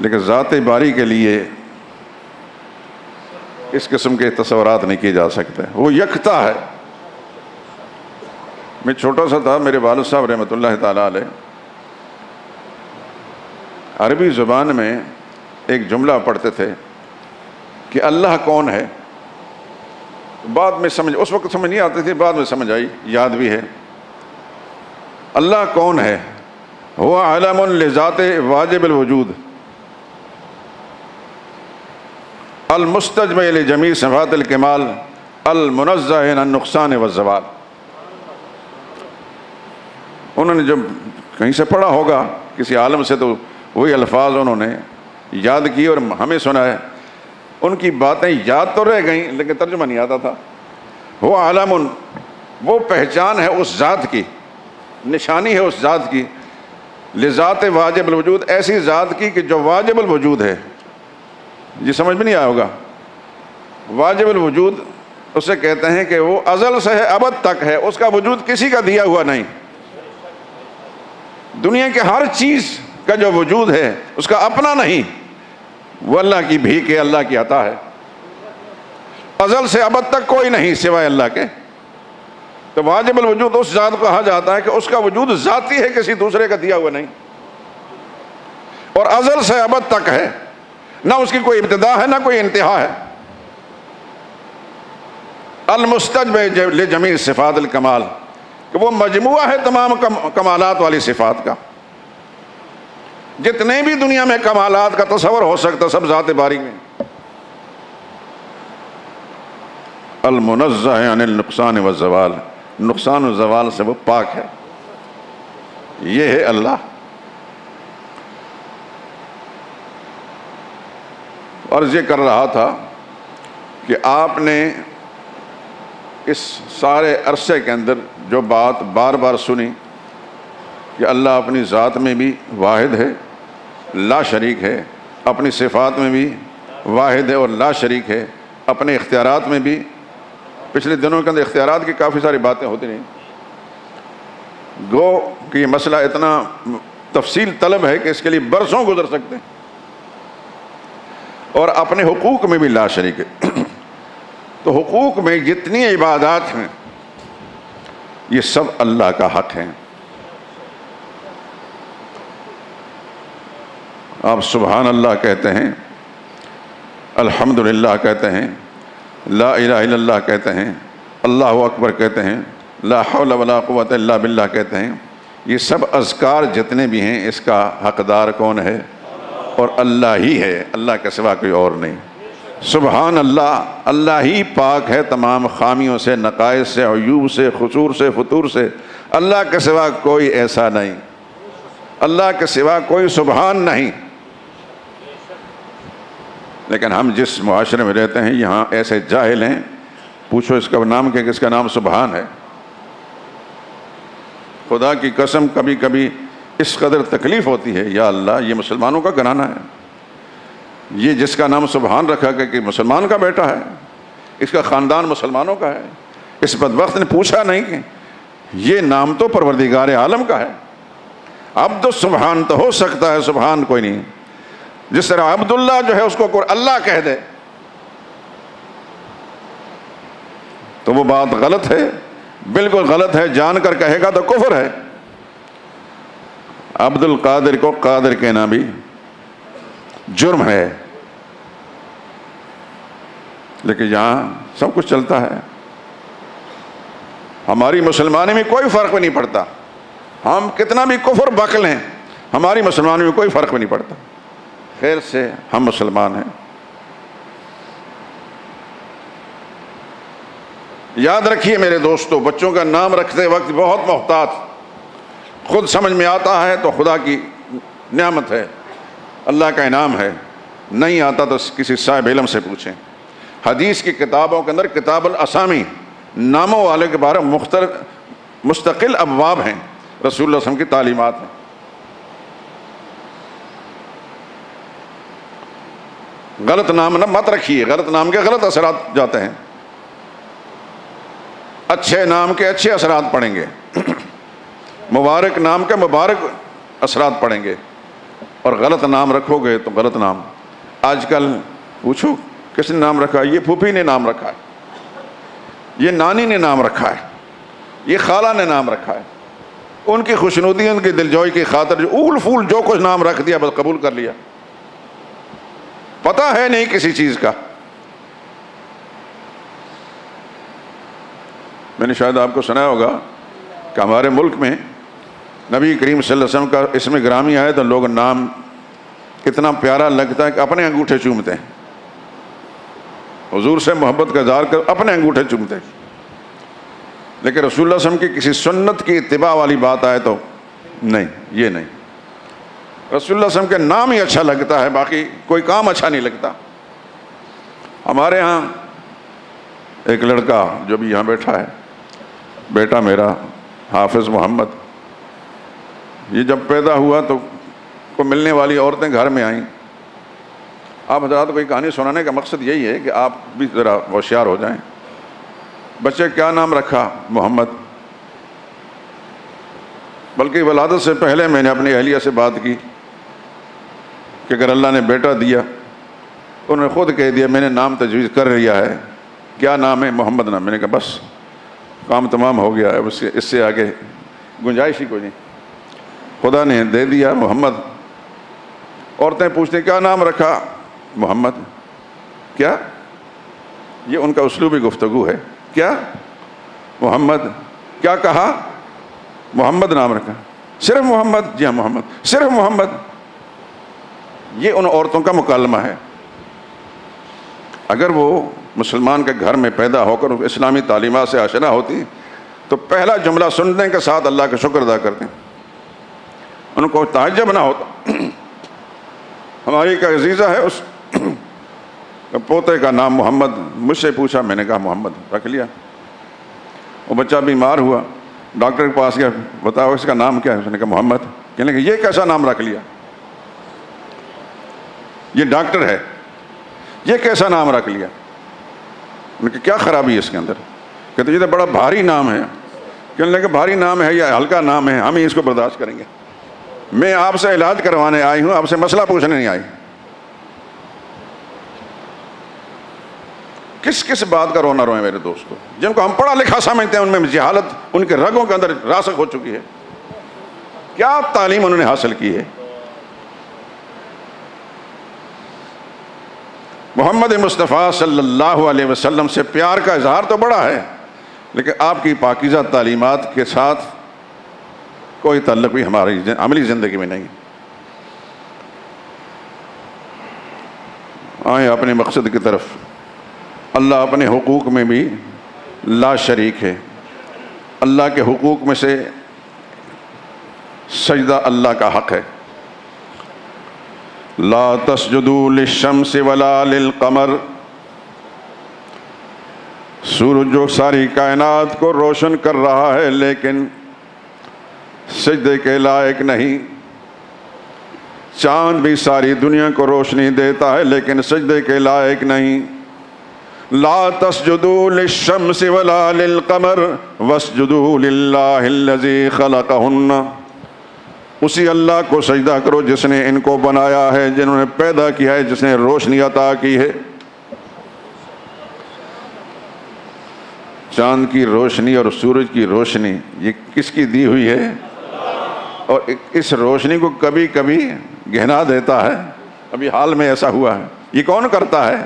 لیکن ذات باری کے لیے اس قسم کے تصورات نہیں کیے جا سکتے، وہ یکتا ہے۔ میں چھوٹا سا تھا، میرے والد صاحب رحمۃ اللہ تعالیٰ علیہ عربی زبان میں ایک جملہ پڑھتے تھے کہ اللہ کون ہے، بعد میں سمجھ، اس وقت سمجھ نہیں آتی تھی، بعد میں سمجھ آئی، یاد بھی ہے۔ اللہ کون ہے؟ هو علم لذات واجب الوجود المستجمع لجمیع صفات الکمال المنزہ عن النقصان والزوال۔ انہوں نے جب کہیں سے پڑھا ہوگا کسی عالم سے تو وہی الفاظ انہوں نے یاد کی اور ہمیں سنا ہے، ان کی باتیں یاد تو رہ گئیں لیکن ترجمہ نہیں آتا تھا۔ وہ عالم، وہ پہچان ہے اس ذات کی، نشانی ہے اس ذات کی، لذات واجب الوجود، ایسی ذات کی کہ جو واجب الوجود ہے۔ یہ سمجھ میں نہیں آیا ہوگا، واجب الوجود اسے کہتے ہیں کہ وہ ازل سے ہے ابد تک ہے، اس کا وجود کسی کا دیا ہوا نہیں۔ دنیا کے ہر چیز کا جو وجود ہے اس کا اپنا نہیں، وہ اللہ کی بھیک ہے، اللہ کی عطا ہے۔ ازل سے ابد تک کوئی نہیں سوائے اللہ کے، تو واجب الوجود اس ذات کو کہا جاتا ہے کہ اس کا وجود ذاتی ہے، کسی دوسرے کا دیا ہوا نہیں، اور ازل سے ابد تک ہے، نہ اس کی کوئی ابتدا ہے نہ کوئی انتہا ہے۔ المستجمع لجمیع صفات الکمال، کہ وہ مجموعہ ہے تمام کمالات والی صفات کا، جتنے بھی دنیا میں کمالات کا تصور ہو سکتا سب ذات باری میں۔ المنزہ عن النقصان والزوال، نقصان و زوال سے وہ پاک ہے، یہ ہے اللہ۔ عرض یہ کر رہا تھا کہ آپ نے اس سارے عرصے کے اندر جو بات بار بار سنی کہ اللہ اپنی ذات میں بھی واحد ہے، لا شریک ہے، اپنی صفات میں بھی واحد ہے اور لا شریک ہے، اپنے اختیارات میں بھی۔ پچھلے دنوں کے اندر اختیارات کی کافی ساری باتیں ہوتی رہیں، گو کہ یہ مسئلہ اتنا تفصیل طلب ہے کہ اس کے لیے برسوں گزر سکتے ہیں۔ اور اپنے حقوق میں بھی لا شریک ہے، تو حقوق میں جتنی عبادات ہیں یہ سب اللہ کا حق ہیں۔ آپ سبحان اللہ کہتے ہیں، الحمدللہ کہتے ہیں، لا الہ الا اللہ کہتے ہیں، اللہ اکبر کہتے ہیں، لا حول ولا قوت الا باللہ کہتے ہیں، یہ سب اذکار جتنے بھی ہیں اس کا حقدار کون ہے؟ اور اللہ ہی ہے، اللہ کے سوا کوئی اور نہیں۔ سبحان اللہ، اللہ ہی پاک ہے تمام خامیوں سے، نقائص سے، عیوب سے، قصور سے، فتور سے، اللہ کے سوا کوئی ایسا نہیں، اللہ کے سوا کوئی سبحان نہیں۔ لیکن ہم جس معاشرے میں رہتے ہیں یہاں ایسے جاہل ہیں، پوچھو اس کا نام کیا، کس کا نام سبحان ہے؟ خدا کی قسم کبھی کبھی اس قدر تکلیف ہوتی ہے، یا اللہ یہ مسلمانوں کا گھرانہ ہے، یہ جس کا نام سبحان رکھا گیا کہ مسلمان کا بیٹا ہے، اس کا خاندان مسلمانوں کا ہے، اس بدبخت نے پوچھا نہیں کہ یہ نام تو پروردگار عالم کا ہے۔ عبد السبحان تو ہو سکتا ہے، سبحان کوئی نہیں۔ جس طرح عبداللہ جو ہے اس کو کوئی اللہ کہہ دے تو وہ بات غلط ہے، بالکل غلط ہے، جان کر کہے گا تو کفر ہے۔ عبد القادر کو قادر کہنا بھی جرم ہے، لیکن یہاں سب کچھ چلتا ہے۔ ہماری مسلمانی میں کوئی فرق نہیں پڑتا، ہم کتنا بھی کفر بک لیں، ہماری مسلمانی میں کوئی فرق نہیں پڑتا، خیر سے ہم مسلمان ہیں۔ یاد رکھیے میرے دوستو، بچوں کا نام رکھتے وقت بہت محتاط، خود سمجھ میں آتا ہے تو خدا کی نعمت ہے، اللہ کا انعام ہے. نہیں آتا تو کسی صاحب علم سے پوچھیں. حدیث کی کتابوں کے اندر کتاب الاسامی، ناموں والے کے بارے میں مستقل ابواب ہیں، رسول اللہ صلی اللہ علیہ وسلم کی تعلیمات ہیں. غلط نام نہ مت رکھیے، غلط نام کے غلط اثرات جاتے ہیں. اچھے نام کے اچھے اثرات پڑیں گے، مبارک نام کے مبارک اثرات پڑیں گے. اور غلط نام رکھو گے تو غلط نام. آج کل پوچھو کس نے نام رکھا ہے؟ یہ پھوپھی نے نام رکھا ہے، یہ نانی نے نام رکھا ہے، یہ خالہ نے نام رکھا ہے. ان کی خوشنودی، ان کی دلجوئی کی خاطر جو اول پھول جو کچھ نام رکھ دیا بس قبول کر لیا، پتہ ہے نہیں کسی چیز کا. میں نے شاید آپ کو سنا ہوگا کہ ہمارے ملک میں نبی کریم صلی اللہ علیہ وسلم کا اسم گرامی آئے تو لوگ نام اتنا پیارا لگتا ہے کہ اپنے انگوٹھے چومتے ہیں. حضور سے محبت کا اظہار کر اپنے انگوٹھے چومتے ہیں. لیکن رسول اللہ صلی اللہ علیہ وسلم کی کسی سنت کی اتباع والی بات آئے تو نہیں، یہ نہیں. رسول اللہ صلی اللہ علیہ وسلم کے نام ہی اچھا لگتا ہے، باقی کوئی کام اچھا نہیں لگتا. ہمارے ہاں ایک لڑکا جو بھی یہاں بیٹھا ہے، بیٹا میرا حافظ محمد، یہ جب پیدا ہوا تو کو ملنے والی عورتیں گھر میں آئیں. آپ حضرات کو کہانی سنانے کا مقصد یہی ہے کہ آپ بھی ذرا ہوشیار ہو جائیں. بچے کیا نام رکھا؟ محمد. بلکہ ولادت سے پہلے میں نے اپنی اہلیہ سے بات کی کہ اگر اللہ نے بیٹا دیا، انہوں نے خود کہہ دیا میں نے نام تجویز کر لیا ہے. کیا نام ہے؟ محمد نام. میں نے کہا بس کام تمام ہو گیا ہے، اس سے آگے گنجائش ہی کوئی نہیں. خدا نے دے دیا محمد. عورتیں پوچھتے کیا نام رکھا؟ محمد. کیا؟ یہ ان کا اسلوبی گفتگو ہے. کیا؟ محمد. کیا کہا؟ محمد نام رکھا. صرف محمد؟ جی ہاں محمد. صرف محمد. یہ ان عورتوں کا مکالمہ ہے. اگر وہ مسلمان کے گھر میں پیدا ہو کر اسلامی تعلیمات سے آشنا ہوتی تو پہلا جملہ سننے کے ساتھ اللہ کا شکر ادا کرتے، ان کو تعجب نہ ہوتا. ہماری ایک عزیزہ ہے، اس پوتے کا نام محمد. مجھ سے پوچھا، میں نے کہا محمد رکھ لیا. وہ بچہ بیمار ہوا، ڈاکٹر کے پاس گیا، بتاؤ اس کا نام کیا ہے؟ اس نے کہا محمد. کہنے کہ یہ کیسا نام رکھ لیا؟ یہ ڈاکٹر ہے، یہ کیسا نام رکھ لیا؟ ان کی کیا خرابی ہے اس کے اندر؟ کہتے یہ تو بڑا بھاری نام ہے. کہنے لگے بھاری نام ہے یا ہلکا نام ہے، ہم ہی اس کو برداشت کریں گے. میں آپ سے علاج کروانے آئی ہوں، آپ سے مسئلہ پوچھنے نہیں آئی. کس کس بات کا رونا روئے میرے دوستو؟ جن کو ہم پڑھا لکھا سمجھتے ہیں ان میں جہالت ان کے رگوں کے اندر راسخ ہو چکی ہے. کیا تعلیم انہوں نے حاصل کی ہے؟ محمد مصطفیٰ صلی اللہ علیہ وسلم سے پیار کا اظہار تو بڑا ہے، لیکن آپ کی پاکیزہ تعلیمات کے ساتھ کوئی تعلق بھی ہماری عملی زندگی میں نہیں. آئیں اپنے مقصد کی طرف. اللہ اپنے حقوق میں بھی لا شریک ہے. اللہ کے حقوق میں سے سجدہ اللہ کا حق ہے. لا تسجدوا للشمس ولا للقمر. سورج جو ساری کائنات کو روشن کر رہا ہے لیکن سجدے کے لائق نہیں. چاند بھی ساری دنیا کو روشنی دیتا ہے لیکن سجدے کے لائق نہیں. لا تسجدوا للشمس ولا للقمر واسجدوا للہ الذی خلقہن. اسی اللہ کو سجدہ کرو جس نے ان کو بنایا ہے، جنہوں نے پیدا کیا ہے، جس نے روشنی عطا کی ہے. چاند کی روشنی اور سورج کی روشنی یہ کس کی دی ہوئی ہے؟ اور اس روشنی کو کبھی کبھی گہنا دیتا ہے. ابھی حال میں ایسا ہوا ہے. یہ کون کرتا ہے؟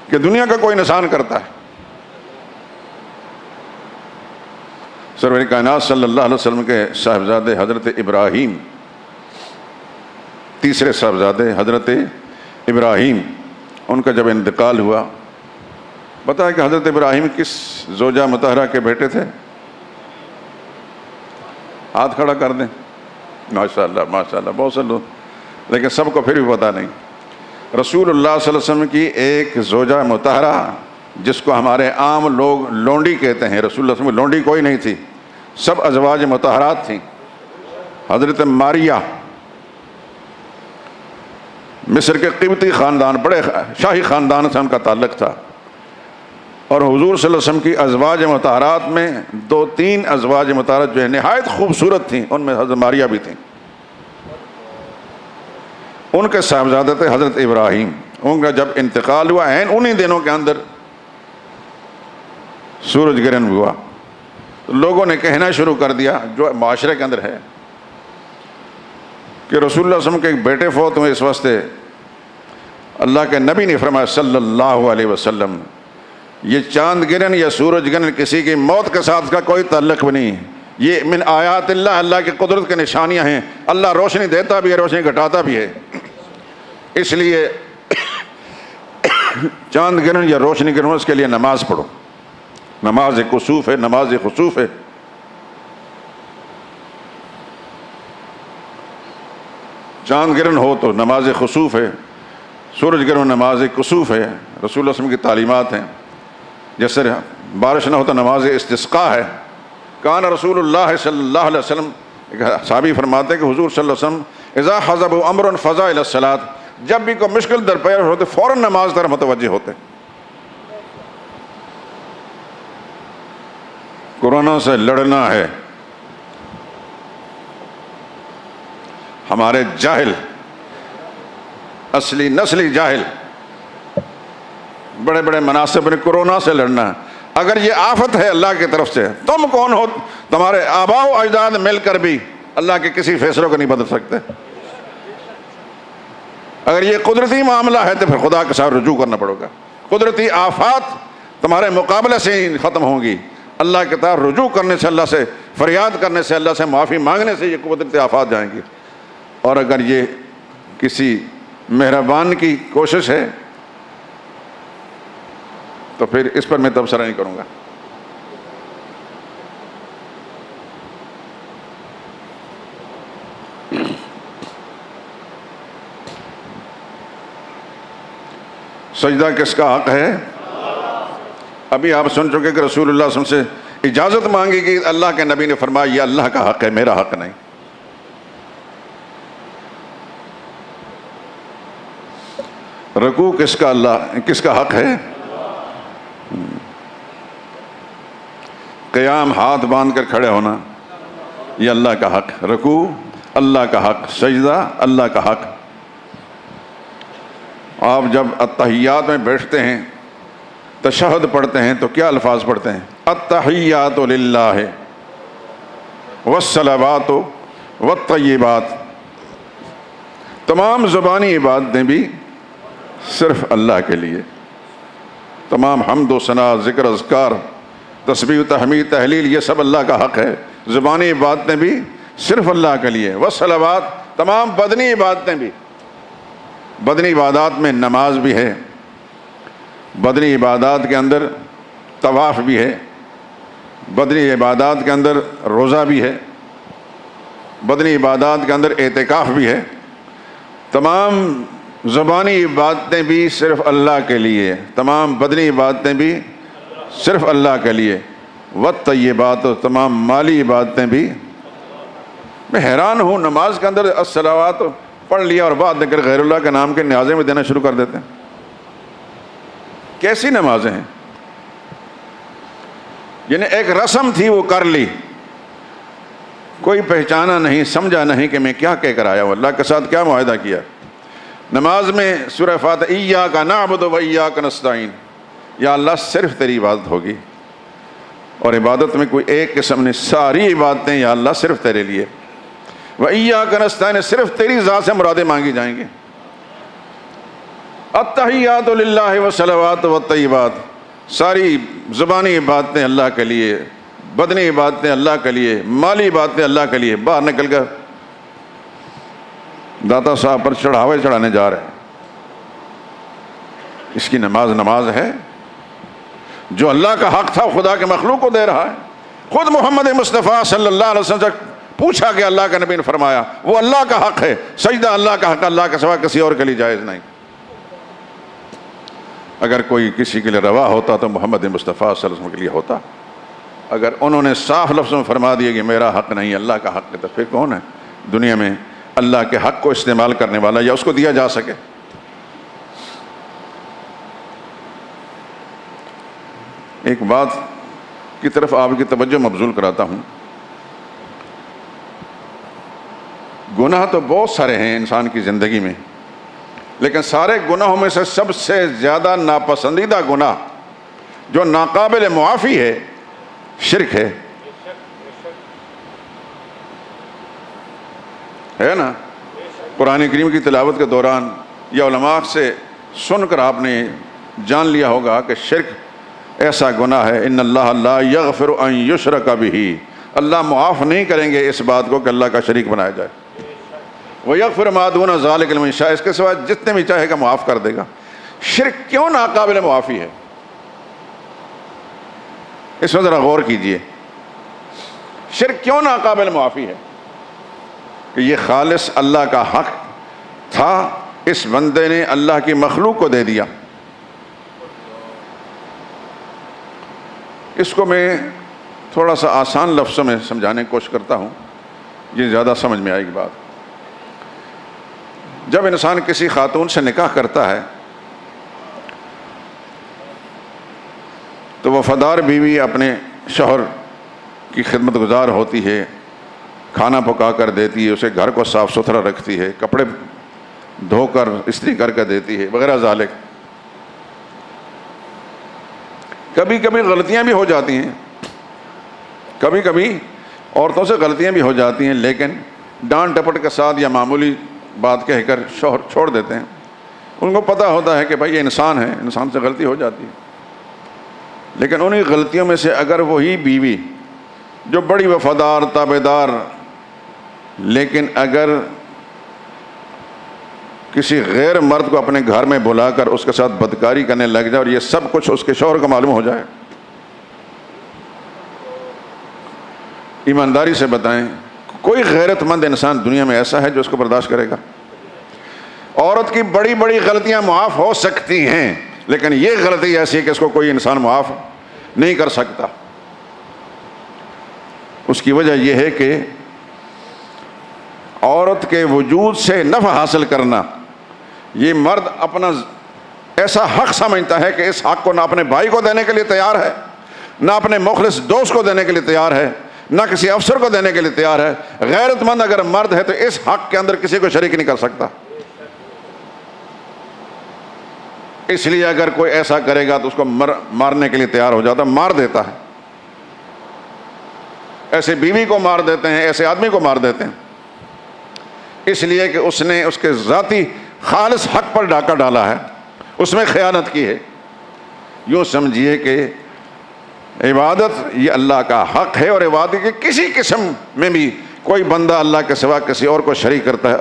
کہ دنیا کا کوئی انسان کرتا ہے. سرور کائنات صلی اللہ علیہ وسلم کے صاحبزادے حضرت ابراہیم، تیسرے صاحبزادے حضرت ابراہیم، ان کا جب انتقال ہوا، بتایا کہ حضرت ابراہیم کس زوجہ مطہرہ کے بیٹے تھے؟ ہاتھ کھڑا کر دیں. ماشاءاللہ ماشاءاللہ، بہت سے لوگ، لیکن سب کو پھر بھی پتہ نہیں۔ رسول اللہ صلی اللہ علیہ وسلم کی ایک زوجہ مطہرہ جس کو ہمارے عام لوگ لونڈی کہتے ہیں، رسول اللہ صلی اللہ علیہ وسلم کی لونڈی کوئی نہیں تھی، سب ازواج مطہرات تھیں۔ حضرت ماریہ مصر کے قبطی خاندان، بڑے شاہی خاندان سے ان کا تعلق تھا، اور حضور صلی اللہ علیہ وسلم کی ازواج مطہرات میں 2-3 ازواج مطہرات جو ہے نہایت خوبصورت تھیں، ان میں حضرت ماریہ بھی تھیں۔ ان کے صاحبزادے تھے حضرت ابراہیم، ان کا جب انتقال ہوا انہی دنوں کے اندر سورج گرہن ہوا، لوگوں نے کہنا شروع کر دیا جو معاشرے کے اندر ہے کہ رسول اللہ صلی اللہ علیہ وسلم کے ایک بیٹے فوت ہوئے، اس واسطے اللہ کے نبی نے فرمایا صلی اللہ علیہ وسلم یہ چاند گرہن یا سورج گرہن کسی کی موت کے ساتھ کا کوئی تعلق بھی نہیں، یہ من آیات اللہ، اللہ کی قدرت کے نشانیاں ہیں، اللہ روشنی دیتا بھی ہے، روشنی گھٹاتا بھی ہے۔ اس لیے چاند گرہن یا روشنی گرہن اس کے لیے نماز پڑھو، نماز کسوف ہے، نماز خسوف ہے۔ چاند گرہن ہو تو نماز خسوف ہے، سورج گرہن نماز کسوف ہے، رسول اللہ صلی اللہ علیہ وسلم کی تعلیمات ہیں۔ جیسے بارش نہ ہو تو نماز استسقاء ہے۔ کان رسول اللہ صلی اللہ علیہ وسلم، ایک صحابی فرماتے ہیں کہ حضور صلی اللہ علیہ وسلم اذا حضب امر فزع الی الصلاۃ، جب بھی کوئی مشکل درپیش ہوتے فوراً نماز طرف متوجہ ہوتے۔ کورونا سے لڑنا ہے، ہمارے جاہل، اصلی نسلی جاہل بڑے بڑے مناصب نے کورونا سے لڑنا ہے۔ اگر یہ آفت ہے اللہ کی طرف سے، تم کون ہو؟ تمہارے آباء و اجداد مل کر بھی اللہ کے کسی فیصلوں کو نہیں بدل سکتے۔ اگر یہ قدرتی معاملہ ہے تو پھر خدا کے ساتھ رجوع کرنا پڑے گا۔ قدرتی آفات تمہارے مقابلے سے ہی ختم ہوں گی، اللہ کے طرف رجوع کرنے سے، اللہ سے فریاد کرنے سے، اللہ سے معافی مانگنے سے یہ قدرتی آفات جائیں گی۔ اور اگر یہ کسی مہربان کی کوشش ہے تو پھر اس پر میں تبصرہ نہیں کروں گا۔ سجدہ کس کا حق ہے؟ ابھی آپ سن چکے کہ رسول اللہ صلی اللہ علیہ وسلم سے اجازت مانگی کہ اللہ کے نبی نے فرمایا یہ اللہ کا حق ہے، میرا حق نہیں۔ رکوع کس کا حق ہے؟ قیام ہاتھ باندھ کر کھڑے ہونا یہ اللہ کا حق، رکوع اللہ کا حق، سجدہ اللہ کا حق۔ آپ جب التحیات میں بیٹھتے ہیں، تشہد پڑھتے ہیں تو کیا الفاظ پڑھتے ہیں؟ التحیات للہ والصلوات والطیبات، تمام زبانی عبادتیں بھی صرف اللہ کے لیے، تمام حمد و ثنا، ذکر، اذکار، تسبیح و تحمید، تحلیل، یہ سب اللہ کا حق ہے۔ زبانی عبادتیں بھی صرف اللہ کے لیے، والصلوات، تمام بدنی عبادتیں بھی۔ بدنی عبادات میں نماز بھی ہے، بدنی عبادات کے اندر طواف بھی ہے، بدنی عبادات کے اندر روزہ بھی ہے، بدنی عبادات کے اندر اعتکاف بھی ہے۔ تمام زبانی عبادتیں بھی صرف اللہ کے لیے، تمام بدنی عبادتیں بھی صرف اللہ کے لیے، والطیبات، تمام مالی عبادتیں بھی۔ میں حیران ہوں، نماز کے اندر الصلوات پڑھ لیا اور بعد میں غیر اللہ کے نام کے نیازیں میں دینا شروع کر دیتے ہیں۔ کیسی نمازیں ہیں؟ یعنی ایک رسم تھی وہ کر لی، کوئی پہچانا نہیں، سمجھا نہیں کہ میں کیا کہہ کر آیا ہوں، اللہ کے ساتھ کیا معاہدہ کیا۔ نماز میں سورہ فاتحہ ایاک نعبد و ایاک نستعین، یا اللہ صرف تیری عبادت ہوگی، اور عبادت میں کوئی ایک قسم نہیں، ساری عبادتیں یا اللہ صرف تیرے لیے۔ و ایاک نستعین، صرف تیری ذات سے مرادیں مانگی جائیں گی۔ التحیات للہ والصلوات والطیبات، ساری زبانی عبادتیں اللہ کے لیے، بدنی عبادتیں اللہ کے لیے، مالی عبادتیں اللہ کے لیے۔ باہر نکل کر داتا صاحب پر چڑھاوے چڑھانے جا رہے ہیں، اس کی نماز ہے؟ جو اللہ کا حق تھا خدا کے مخلوق کو دے رہا ہے۔ خود محمد مصطفیٰ صلی اللہ علیہ وسلم سے پوچھا کہ اللہ کا نبی نے فرمایا وہ اللہ کا حق ہے، سجدہ اللہ کا حق، اللہ کے سوا کسی اور کے لیے جائز نہیں۔ اگر کوئی کسی کے لیے روا ہوتا تو محمد مصطفیٰ صلی اللہ علیہ وسلم کے لیے ہوتا۔ اگر انہوں نے صاف لفظوں میں فرما دیا کہ میرا حق نہیں اللہ کا حق ہے، تو پھر کون ہے دنیا میں اللہ کے حق کو استعمال کرنے والا یا اس کو دیا جا سکے؟ ایک بات کی طرف آپ کی توجہ مبذول کراتا ہوں۔ گناہ تو بہت سارے ہیں انسان کی زندگی میں، لیکن سارے گناہوں میں سے سب سے زیادہ ناپسندیدہ گناہ جو ناقابل معافی ہے شرک ہے نا؟ قرآن کریم کی تلاوت کے دوران یا علماء سے سن کر آپ نے جان لیا ہوگا کہ شرک ایسا گناہ ہے، ان اللہ لا یغفر ان یشرک بہ، اللہ معاف نہیں کریں گے اس بات کو کہ اللہ کا شریک بنایا جائے، وَيَغْفِرُ مَا دُونَ ذَلِكَ لِمَن يَشَاءُ، اس کے سوا جتنے بھی چاہے گا معاف کر دے گا۔ شرک کیوں ناقابل معافی ہے؟ اس میں ذرا غور کیجئے، شرک کیوں ناقابل معافی ہے؟ کہ یہ خالص اللہ کا حق تھا، اس بندے نے اللہ کی مخلوق کو دے دیا۔ اس کو میں تھوڑا سا آسان لفظوں میں سمجھانے کی کوشش کرتا ہوں، یہ زیادہ سمجھ میں آئے گی بات۔ جب انسان کسی خاتون سے نکاح کرتا ہے تو وفادار بیوی اپنے شوہر کی خدمت گزار ہوتی ہے، کھانا پکا کر دیتی ہے، اسے گھر کو صاف ستھرا رکھتی ہے، کپڑے دھو کر استری کر کے دیتی ہے وغیرہ ذالک۔ کبھی کبھی غلطیاں بھی ہو جاتی ہیں، کبھی کبھی عورتوں سے غلطیاں بھی ہو جاتی ہیں، لیکن ڈانٹ ڈپٹ کے ساتھ یا معمولی بات کہہ کر شوہر چھوڑ دیتے ہیں۔ ان کو پتہ ہوتا ہے کہ بھائی یہ انسان ہے، انسان سے غلطی ہو جاتی ہے، لیکن انہی غلطیوں میں سے اگر وہی بیوی جو بڑی وفادار تابعدار، لیکن اگر کسی غیر مرد کو اپنے گھر میں بلا کر اس کے ساتھ بدکاری کرنے لگ جائے اور یہ سب کچھ اس کے شوہر کو معلوم ہو جائے، ایمانداری سے بتائیں کوئی غیرت مند انسان دنیا میں ایسا ہے جو اس کو برداشت کرے گا؟ عورت کی بڑی بڑی غلطیاں معاف ہو سکتی ہیں، لیکن یہ غلطی ایسی ہے کہ اس کو کوئی انسان معاف نہیں کر سکتا۔ اس کی وجہ یہ ہے کہ عورت کے وجود سے نفع حاصل کرنا یہ مرد اپنا ایسا حق سمجھتا ہے کہ اس حق کو نہ اپنے بھائی کو دینے کے لیے تیار ہے، نہ اپنے مخلص دوست کو دینے کے لیے تیار ہے، نہ کسی افسر کو دینے کے لیے تیار ہے۔ غیرت مند اگر مرد ہے تو اس حق کے اندر کسی کو شریک نہیں کر سکتا۔ اس لیے اگر کوئی ایسا کرے گا تو اس کو مارنے کے لیے تیار ہو جاتا، مار دیتا ہے۔ ایسے بیوی کو مار دیتے ہیں، ایسے آدمی کو مار دیتے ہیں، اس لیے کہ اس نے اس کے ذاتی خالص حق پر ڈاکہ ڈالا ہے، اس میں خیانت کی ہے۔ یوں سمجھیے کہ عبادت یہ اللہ کا حق ہے، اور عبادت کی کسی قسم میں بھی کوئی بندہ اللہ کے سوا کسی اور کو شریک کرتا ہے،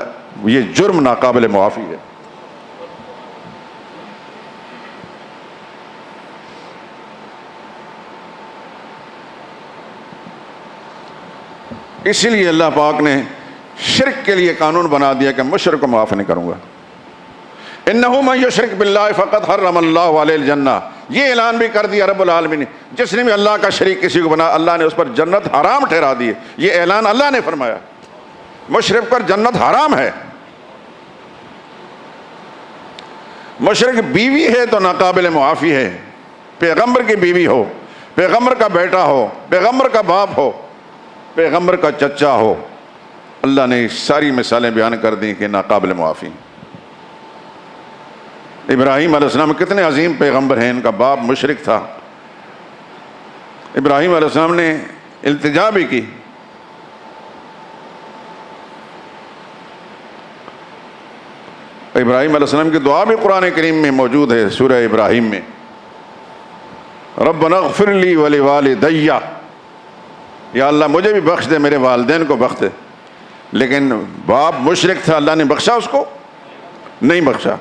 یہ جرم ناقابل معافی ہے۔ اسی لیے اللہ پاک نے شرک کے لیے قانون بنا دیا کہ مشرک کو معاف نہیں کروں گا۔ انہ من یشرک باللہ فقد حرم اللہ علیہ الجنہ، یہ اعلان بھی کر دیا رب العالمین، جس نے بھی اللہ کا شریک کسی کو بنا اللہ نے اس پر جنت حرام ٹھہرا دی ہے۔ یہ اعلان اللہ نے فرمایا، مشرک پر جنت حرام ہے۔ مشرک بیوی ہے تو ناقابل معافی ہے، پیغمبر کی بیوی ہو، پیغمبر کا بیٹا ہو، پیغمبر کا باپ ہو، پیغمبر کا چچا ہو، اللہ نے ساری مثالیں بیان کر دیں کہ ناقابل معافی۔ ابراہیم علیہ السلام کتنے عظیم پیغمبر ہیں، ان کا باپ مشرک تھا، ابراہیم علیہ السلام نے التجا بھی کی، ابراہیم علیہ السلام کی دعا بھی قرآن کریم میں موجود ہے، سورہ ابراہیم میں، ربنا اغفر لی ولوالدی، یا اللہ مجھے بھی بخش دے، میرے والدین کو بخش دے۔ لیکن باپ مشرک تھا، اللہ نے بخشا اس کو؟ نہیں بخشا۔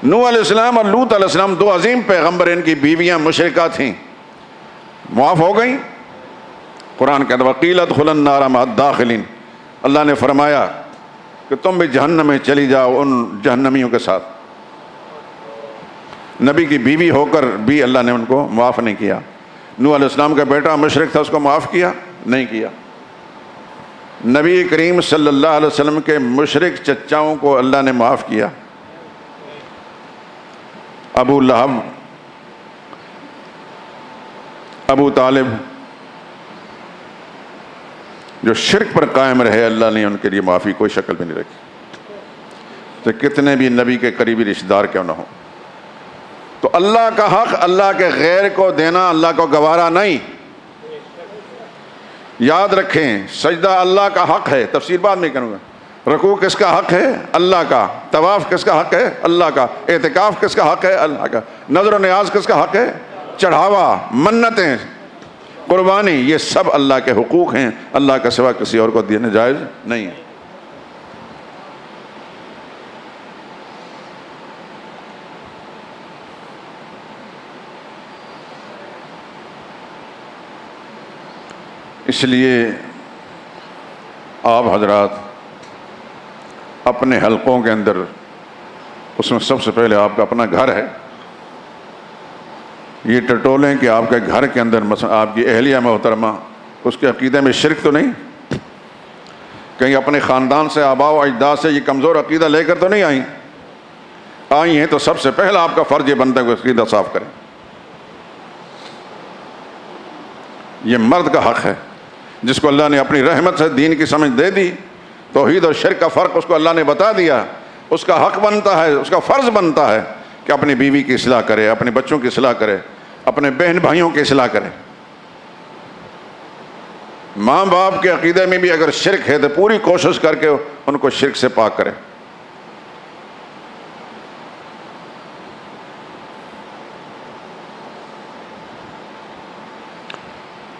نوح علیہ السلام اور لوط علیہ السلام دو عظیم پیغمبر، ان کی بیویاں مشرکہ تھیں، معاف ہو گئیں؟ قرآن کہتا ہے وَقِيلَ ادْخُلُوا النَّارَ مَعَ الدَّاخِلِينَ، اللہ نے فرمایا کہ تم بھی جہنم میں چلی جاؤ ان جہنمیوں کے ساتھ۔ نبی کی بیوی ہو کر بھی اللہ نے ان کو معاف نہیں کیا۔ نوح علیہ السلام کا بیٹا مشرک تھا، اس کو معاف کیا؟ نہیں کیا۔ نبی کریم صلی اللہ علیہ وسلم کے مشرک چچاؤں کو اللہ نے معاف کیا۔ ابو لہب، ابو طالب جو شرک پر قائم رہے، اللہ نے ان کے لیے معافی کوئی شکل بھی نہیں رکھی، تو کتنے بھی نبی کے قریبی رشتہ دار کیوں نہ ہو۔ تو اللہ کا حق اللہ کے غیر کو دینا اللہ کو گوارا نہیں۔ یاد رکھیں، سجدہ اللہ کا حق ہے، تفسیر بعد میں کروں گا۔ رکوع کس کا حق ہے؟ اللہ کا۔ طواف کس کا حق ہے؟ اللہ کا۔ اعتکاف کس کا حق ہے؟ اللہ کا۔ نظر و نیاز کس کا حق ہے؟ چڑھاوا، منتیں، قربانی، یہ سب اللہ کے حقوق ہیں، اللہ کا سوا کسی اور کو دینے جائز نہیں ہے۔ اس لیے آپ حضرات اپنے حلقوں کے اندر، اس میں سب سے پہلے آپ کا اپنا گھر ہے، یہ ٹٹولیں کہ آپ کے گھر کے اندر مثلا آپ کی اہلیہ محترمہ، اس کے عقیدے میں شرک تو نہیں، کہیں اپنے خاندان سے، آباء و اجداد سے یہ کمزور عقیدہ لے کر تو نہیں آئی ہیں، تو سب سے پہلا آپ کا فرض یہ بنتا ہے کہ عقیدہ صاف کریں۔ یہ مرد کا حق ہے، جس کو اللہ نے اپنی رحمت سے دین کی سمجھ دے دی، توحید اور شرک کا فرق اس کو اللہ نے بتا دیا، اس کا حق بنتا ہے، اس کا فرض بنتا ہے کہ اپنی بیوی کی اصلاح کرے، اپنے بچوں کی اصلاح کرے، اپنے بہن بھائیوں کی اصلاح کرے۔ ماں باپ کے عقیدے میں بھی اگر شرک ہے تو پوری کوشش کر کے ان کو شرک سے پاک کرے۔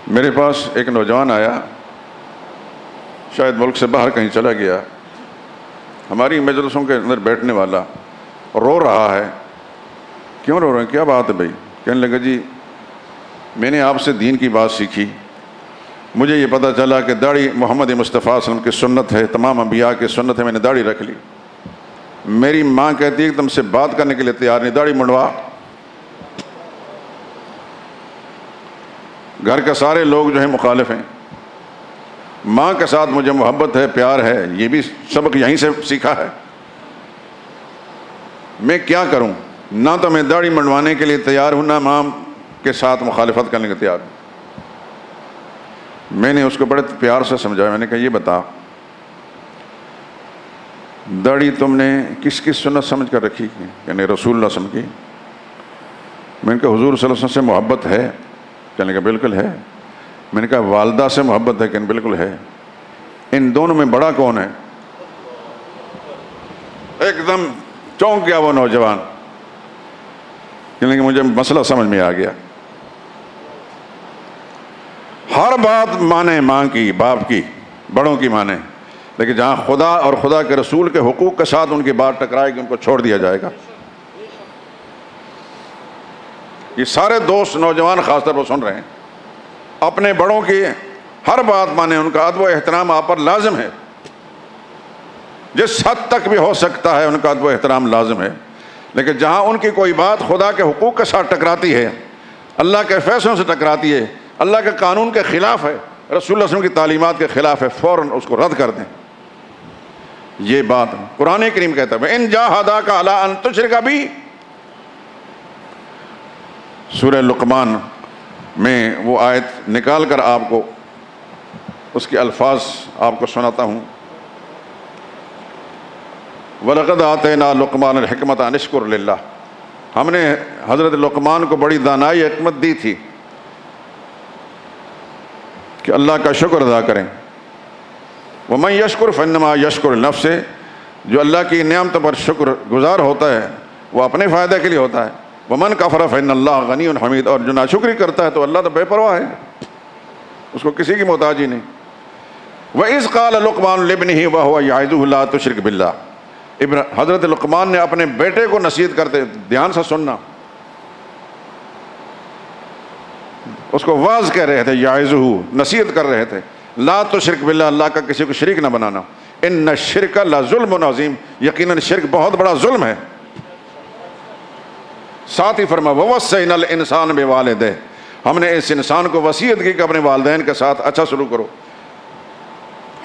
میرے پاس ایک نوجوان آیا، شاید ملک سے باہر کہیں چلا گیا، ہماری مجلسوں کے اندر بیٹھنے والا، رو رہا ہے۔ کیوں رو رہے ہیں؟ کیا بات ہے بھائی؟ کہنے لگا جی میں نے آپ سے دین کی بات سیکھی، مجھے یہ پتہ چلا کہ داڑھی محمد مصطفیٰ صلی اللہ علیہ وسلم کی سنت ہے، تمام انبیاء کی سنت ہے، میں نے داڑھی رکھ لی۔ میری ماں کہتی ہے کہ تم سے بات کرنے کے لیے تیار نہیں، داڑھی منڈوا۔ گھر کے سارے لوگ جو ہیں مخالف ہیں، ماں کے ساتھ مجھے محبت ہے، پیار ہے، یہ بھی سبق یہیں سے سیکھا ہے۔ میں کیا کروں؟ نہ تو میں داڑھی منڈوانے کے لیے تیار ہوں، نہ ماں کے ساتھ مخالفت کرنے کے تیار ہوں۔ میں نے اس کو بڑے پیار سے سمجھایا، میں نے کہا یہ بتا، داڑھی تم نے کس کی سنت سمجھ کر رکھی؟ یعنی رسول اللہ صلی اللہ علیہ وسلم کی۔ میں نے کہا حضور صلی اللہ علیہ وسلم سے محبت ہے؟ کہنے کا بالکل ہے۔ میں نے کہا والدہ سے محبت ہے؟ کہنے بالکل ہے۔ ان دونوں میں بڑا کون ہے؟ ایک دم چونک گیا وہ نوجوان، کہنے کہ مجھے مسئلہ سمجھ میں آ گیا۔ ہر بات مانے ماں کی، باپ کی، بڑوں کی مانے، لیکن جہاں خدا اور خدا کے رسول کے حقوق کے ساتھ ان کی بات ٹکرائے گی، ان کو چھوڑ دیا جائے گا۔ یہ سارے دوست نوجوان خاص طور پر سن رہے ہیں، اپنے بڑوں کی ہر بات مانیں، ان کا ادب و احترام آپ پر لازم ہے، جس حد تک بھی ہو سکتا ہے ان کا ادب و احترام لازم ہے۔ لیکن جہاں ان کی کوئی بات خدا کے حقوق کے ساتھ ٹکراتی ہے، اللہ کے فیصلوں سے ٹکراتی ہے، اللہ کے قانون کے خلاف ہے، رسول اللہ صلی اللہ علیہ وسلم کی تعلیمات کے خلاف ہے، فوراً اس کو رد کر دیں۔ یہ بات قرآن کریم کہتا ہے ان جاہداک علی ان تشرک بی۔ سورہ لقمان میں وہ آیت نکال کر آپ کو اس کے الفاظ آپ کو سناتا ہوں۔ وَلَقَدْ آتَيْنَا لُقْمَانَ الْحِكْمَةَ أَنِ اشْكُرْ لِلَّهِ، ہم نے حضرت لقمان کو بڑی دانائی حکمت دی تھی کہ اللہ کا شکر ادا کریں۔ وَمَنْ يَشْكُرْ فَإِنَّمَا يَشْكُرُ لِنَفْسِهِ، جو اللہ کی نعمتوں پر شکر گزار ہوتا ہے وہ اپنے فائدے کے لیے ہوتا ہے۔ وَمَنْ كَفَرَ فَإِنَّ اللَّهَ غَنِيٌّ حَمِيدٌ، اور جو ناشکری کرتا ہے تو اللہ تو بے پرواہ ہے، اس کو کسی کی محتاج ہی نہیں۔ وَإِذْ قَالَ لُقْمَانُ لِابْنِهِ وَهُوَ يَعِظُهُ لَا تُشْرِكْ بِاللَّهِ، حضرت لقمان نے اپنے بیٹے کو نصیحت کرتے، دھیان سے سننا، اس کو واعظ کہہ رہے تھے، یعظہ، نصیحت کر رہے تھے، لا تشرک باللہ، اللہ کا کسی کو شریک نہ بنانا، ان الشرک لظلم عظیم، یقیناً شرک بہت بڑا ظلم ہے۔ ساتھ ہی فرما ووصینا الانسان بوالدہ، ہم نے اس انسان کو وصیت کی کہ اپنے والدین کے ساتھ اچھا سلوک کرو۔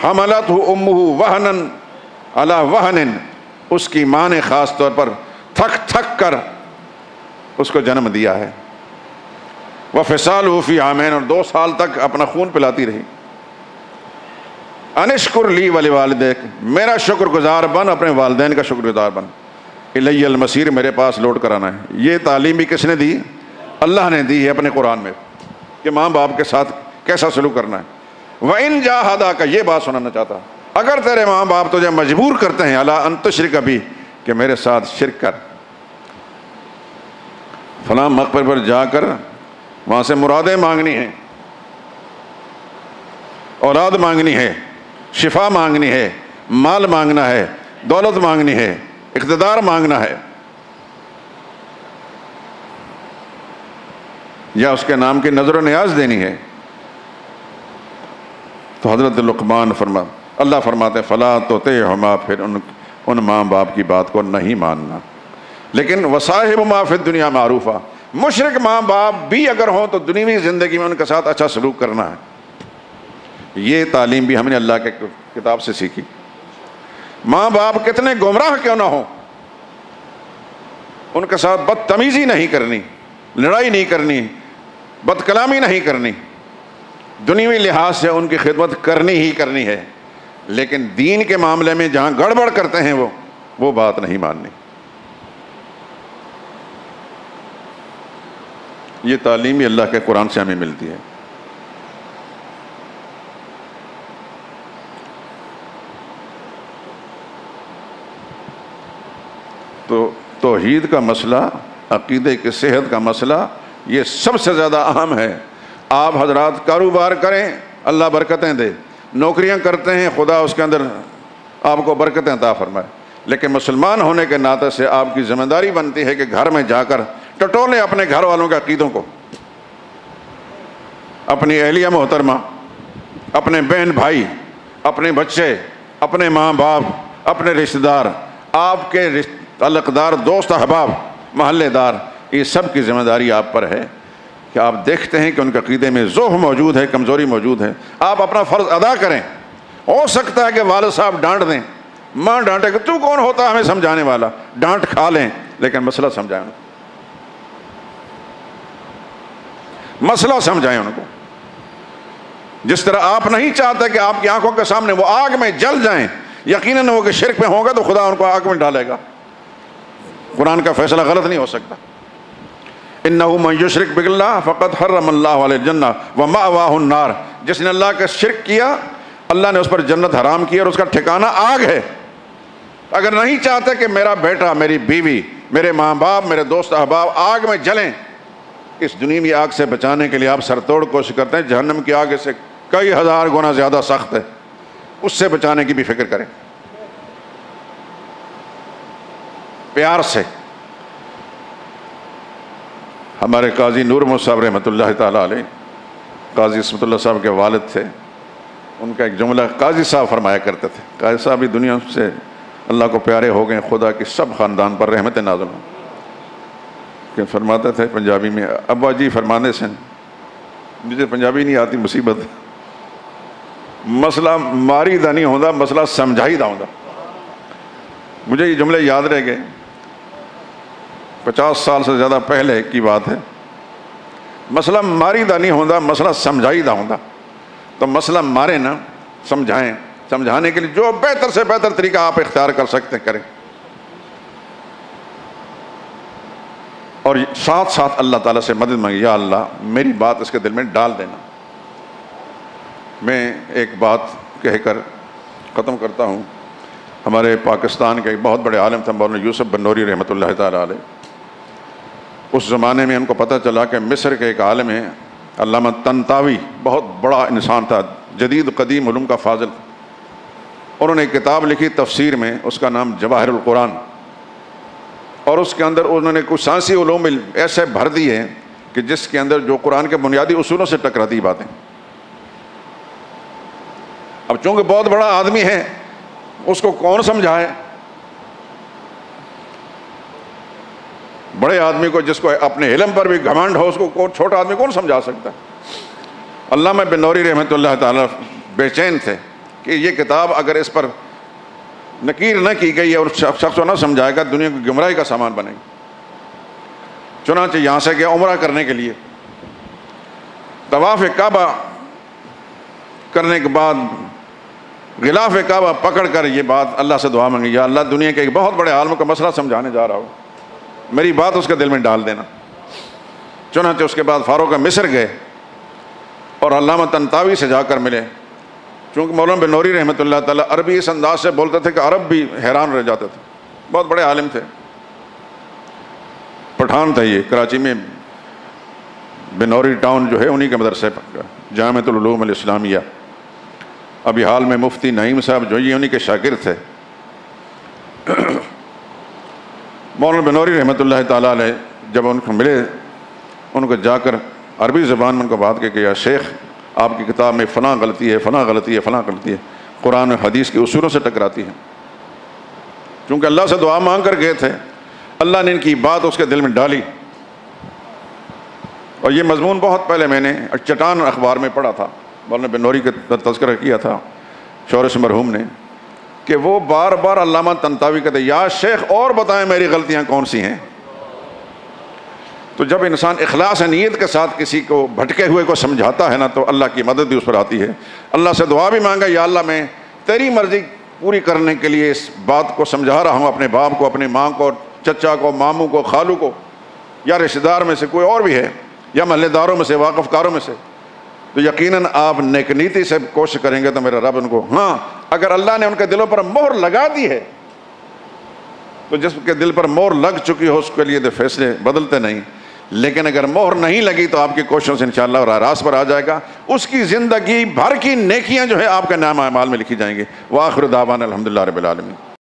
حملتہ امہ وہنا علی وہن، اس کی ماں نے خاص طور پر تھک تھک کر اس کو جنم دیا ہے۔ وفصالہ فی عامین، اور 2 سال تک اپنا خون پلاتی رہی۔ انشکر لی ولوالدیک، میرا شکر گزار بن، اپنے والدین کا شکر گزار بن۔ الی المصیر، میرے پاس لوٹ کر آنا ہے۔ یہ تعلیم بھی کس نے دی؟ اللہ نے دی ہے اپنے قرآن میں، کہ ماں باپ کے ساتھ کیسا سلوک کرنا ہے۔ وَإِن جَاهَدَاكَ، یہ بات سنانا چاہتا ہوں، اگر تیرے ماں باپ تجھے مجبور کرتے ہیں عَلَىٰ أَن تُشْرِكَ بِي، کہ میرے ساتھ شرک کر، فلاں مقبر پر جا کر وہاں سے مرادیں مانگنی ہیں، اولاد مانگنی ہے، شفا مانگنی ہے، مال مانگنا ہے، دولت مانگنی ہے، اقتدار مانگنا ہے، یا اس کے نام کی نظر و نیاز دینی ہے، تو حضرت لقمان اللہ فرماتے ہیں فلا تطعهما، پھر ان ماں باپ کی بات کو نہیں ماننا، لیکن وصاحبهما فی الدنیا معروفا، مشرک ماں باپ بھی اگر ہوں تو دنیوی زندگی میں ان کے ساتھ اچھا سلوک کرنا ہے۔ یہ تعلیم بھی ہم نے اللہ کے کتاب سے سیکھی۔ ماں باپ کتنے گمراہ کیوں نہ ہوں، ان کے ساتھ بدتمیزی نہیں کرنی، لڑائی نہیں کرنی، بد کلامی نہیں کرنی، دنیوی لحاظ سے ان کی خدمت کرنی ہی کرنی ہے، لیکن دین کے معاملے میں جہاں گڑبڑ کرتے ہیں وہ بات نہیں ماننی۔ یہ تعلیم بھی اللہ کے قرآن سے ہمیں ملتی ہے۔ تو توحید کا مسئلہ، عقیدے کی صحت کا مسئلہ، یہ سب سے زیادہ اہم ہے۔ آپ حضرات کاروبار کریں، اللہ برکتیں دے، نوکریاں کرتے ہیں، خدا اس کے اندر آپ کو برکتیں عطا فرمائے، لیکن مسلمان ہونے کے ناطے سے آپ کی ذمہ داری بنتی ہے کہ گھر میں جا کر ٹٹولیں اپنے گھر والوں کے عقیدوں کو، اپنی اہلیہ محترمہ، اپنے بہن بھائی، اپنے بچے، اپنے ماں باپ، اپنے رشتہ دار، آپ کے تعلقدار، دوست احباب، محلے دار، یہ سب کی ذمہ داری آپ پر ہے کہ آپ دیکھتے ہیں کہ ان کے عقیدے میں ضعف موجود ہے، کمزوری موجود ہے، آپ اپنا فرض ادا کریں۔ ہو سکتا ہے کہ والد صاحب ڈانٹ دیں، ماں ڈانٹے کہ تو کون ہوتا ہے ہمیں سمجھانے والا، ڈانٹ کھا لیں، لیکن مسئلہ سمجھائیں ان کو، مسئلہ سمجھائیں ان کو۔ جس طرح آپ نہیں چاہتے کہ آپ کی آنکھوں کے سامنے وہ آگ میں جل جائیں، یقیناً وہ کہ شرک میں ہوگا تو خدا ان کو آگ میں ڈالے گا۔ قرآن کا فیصلہ غلط نہیں ہو سکتا۔ انہ من یشرک باللہ فقد حرم اللہ علیہ الجنہ ومأواہ النار، جس نے اللہ کا شرک کیا اللہ نے اس پر جنت حرام کی اور اس کا ٹھکانہ آگ ہے۔ اگر نہیں چاہتے کہ میرا بیٹا، میری بیوی، میرے ماں باپ، میرے دوست احباب آگ میں جلیں، اس دنیوی آگ سے بچانے کے لیے آپ سر توڑ کوشش کرتے ہیں، جہنم کی آگ سے کئی ہزار گنا زیادہ سخت ہے، اس سے بچانے کی بھی فکر کریں، پیار سے۔ ہمارے قاضی نور محمد صاحب رحمۃ اللہ تعالیٰ علیہ، قاضی عصمت اللہ صاحب کے والد تھے، ان کا ایک جملہ قاضی صاحب فرمایا کرتے تھے، قاضی صاحب بھی دنیا سے اللہ کو پیارے ہو گئے، خدا کی سب خاندان پر رحمت نازل ہوں، کہ فرماتے تھے پنجابی میں، ابا جی فرمانے سے، مجھے پنجابی نہیں آتی مصیبت، مسئلہ ماری دا نہیں ہوتا، مسئلہ سمجھائی دا ہوتا۔ مجھے یہ جملے یاد رہ گئے، 50 سال سے زیادہ پہلے کی بات ہے۔ مسئلہ ماری دا نہیں ہوتا، مسئلہ سمجھائی دا ہوتا۔ تو مسئلہ مارے نا، سمجھائیں، سمجھانے کے لیے جو بہتر سے بہتر طریقہ آپ اختیار کر سکتے ہیں کریں، اور ساتھ ساتھ اللہ تعالیٰ سے مدد مانگی، یا اللہ میری بات اس کے دل میں ڈال دینا۔ میں ایک بات کہہ کر ختم کرتا ہوں۔ ہمارے پاکستان کے ایک بہت بڑے عالم تھے مولانا یوسف بنوری رحمۃ اللہ تعالیٰ علیہ۔ اس زمانے میں ان کو پتہ چلا کہ مصر کے ایک عالم ہیں علامہ طنطاوی، بہت بڑا انسان تھا، جدید و قدیم علوم کا فاضل، انہوں نے ایک کتاب لکھی تفسیر میں، اس کا نام جواہر القرآن، اور اس کے اندر انہوں نے کچھ سائنسی علوم ایسے بھر دیے کہ جس کے اندر جو قرآن کے بنیادی اصولوں سے ٹکراتی باتیں. اب چونکہ بہت بڑا آدمی ہے اس کو کون سمجھائے؟ بڑے آدمی کو جس کو اپنے علم پر بھی گھمنڈ ہو اس کو چھوٹا آدمی کون سمجھا سکتا ہے؟ علامہ بن نوری رحمۃ اللہ تعالیٰ بے چین تھے کہ یہ کتاب اگر اس پر نکیر نہ کی گئی اور شخص کو نہ سمجھائے گا دنیا کی گمراہی کا سامان بنے گی. چنانچہ یہاں سے گیا عمرہ کرنے کے لیے. طواف کعبہ کرنے کے بعد غلاف کعبہ پکڑ کر یہ بات اللہ سے دعا مانگی، یا اللہ دنیا کے ایک بہت بڑے عالم کا مسئلہ سمجھانے جا رہا ہوں، میری بات اس کے دل میں ڈال دینا. چنانچہ اس کے بعد فاروق مصر گئے اور علامہ طنطاوی سے جا کر ملے. چونکہ مولانا بن نوری رحمۃ اللہ تعالیٰ عربی اس انداز سے بولتے تھے کہ عرب بھی حیران رہ جاتے تھے. بہت بڑے عالم تھے، پٹھان تھا یہ، کراچی میں بن نوری ٹاؤن جو ہے انہی کے مدرسے پر جامعۃ العلوم الاسلامیہ. ابھی حال میں مفتی نعیم صاحب جو یہ انہی کے شاگرد تھے. مولانا بن نوری رحمۃ اللہ تعالیٰ علیہ جب ان کو ملے ان کو جا کر عربی زبان میں ان کو بات کہ یا شیخ آپ کی کتاب میں فلاں غلطی ہے، فلاں غلطی ہے، فلاں غلطی ہے، قرآن و حدیث کے اصولوں سے ٹکراتی ہے. چونکہ اللہ سے دعا مانگ کر گئے تھے اللہ نے ان کی بات اس کے دل میں ڈالی. اور یہ مضمون بہت پہلے میں نے چٹان اخبار میں پڑھا تھا، مولانا بن نوری کا تذکرہ کیا تھا شور سے مرحوم نے، کہ وہ بار بار علامہ طنطاوی کہتے یا شیخ اور بتائیں میری غلطیاں کون سی ہیں. تو جب انسان اخلاص نیت کے ساتھ کسی کو بھٹکے ہوئے کو سمجھاتا ہے نا تو اللہ کی مدد بھی اس پر آتی ہے. اللہ سے دعا بھی مانگا یا اللہ میں تیری مرضی پوری کرنے کے لیے اس بات کو سمجھا رہا ہوں اپنے باپ کو، اپنی ماں کو، چچا کو، ماموں کو، خالو کو، یا رشتہ دار میں سے کوئی اور بھی ہے یا محلے داروں میں سے، واقف کاروں میں سے، تو یقیناً آپ نیک نیتی سے کوشش کریں گے تو میرا رب ان کو، ہاں اگر اللہ نے ان کے دلوں پر مہر لگا دی ہے تو جس کے دل پر مہر لگ چکی ہو اس کے لیے تو فیصلے بدلتے نہیں. لیکن اگر مہر نہیں لگی تو آپ کی کوششوں سے انشاءاللہ راہ راست پر آ جائے گا. اس کی زندگی بھر کی نیکیاں جو ہے آپ کے نام اعمال میں لکھی جائیں گی. وآخر دعوانا الحمدللہ رب العالمین.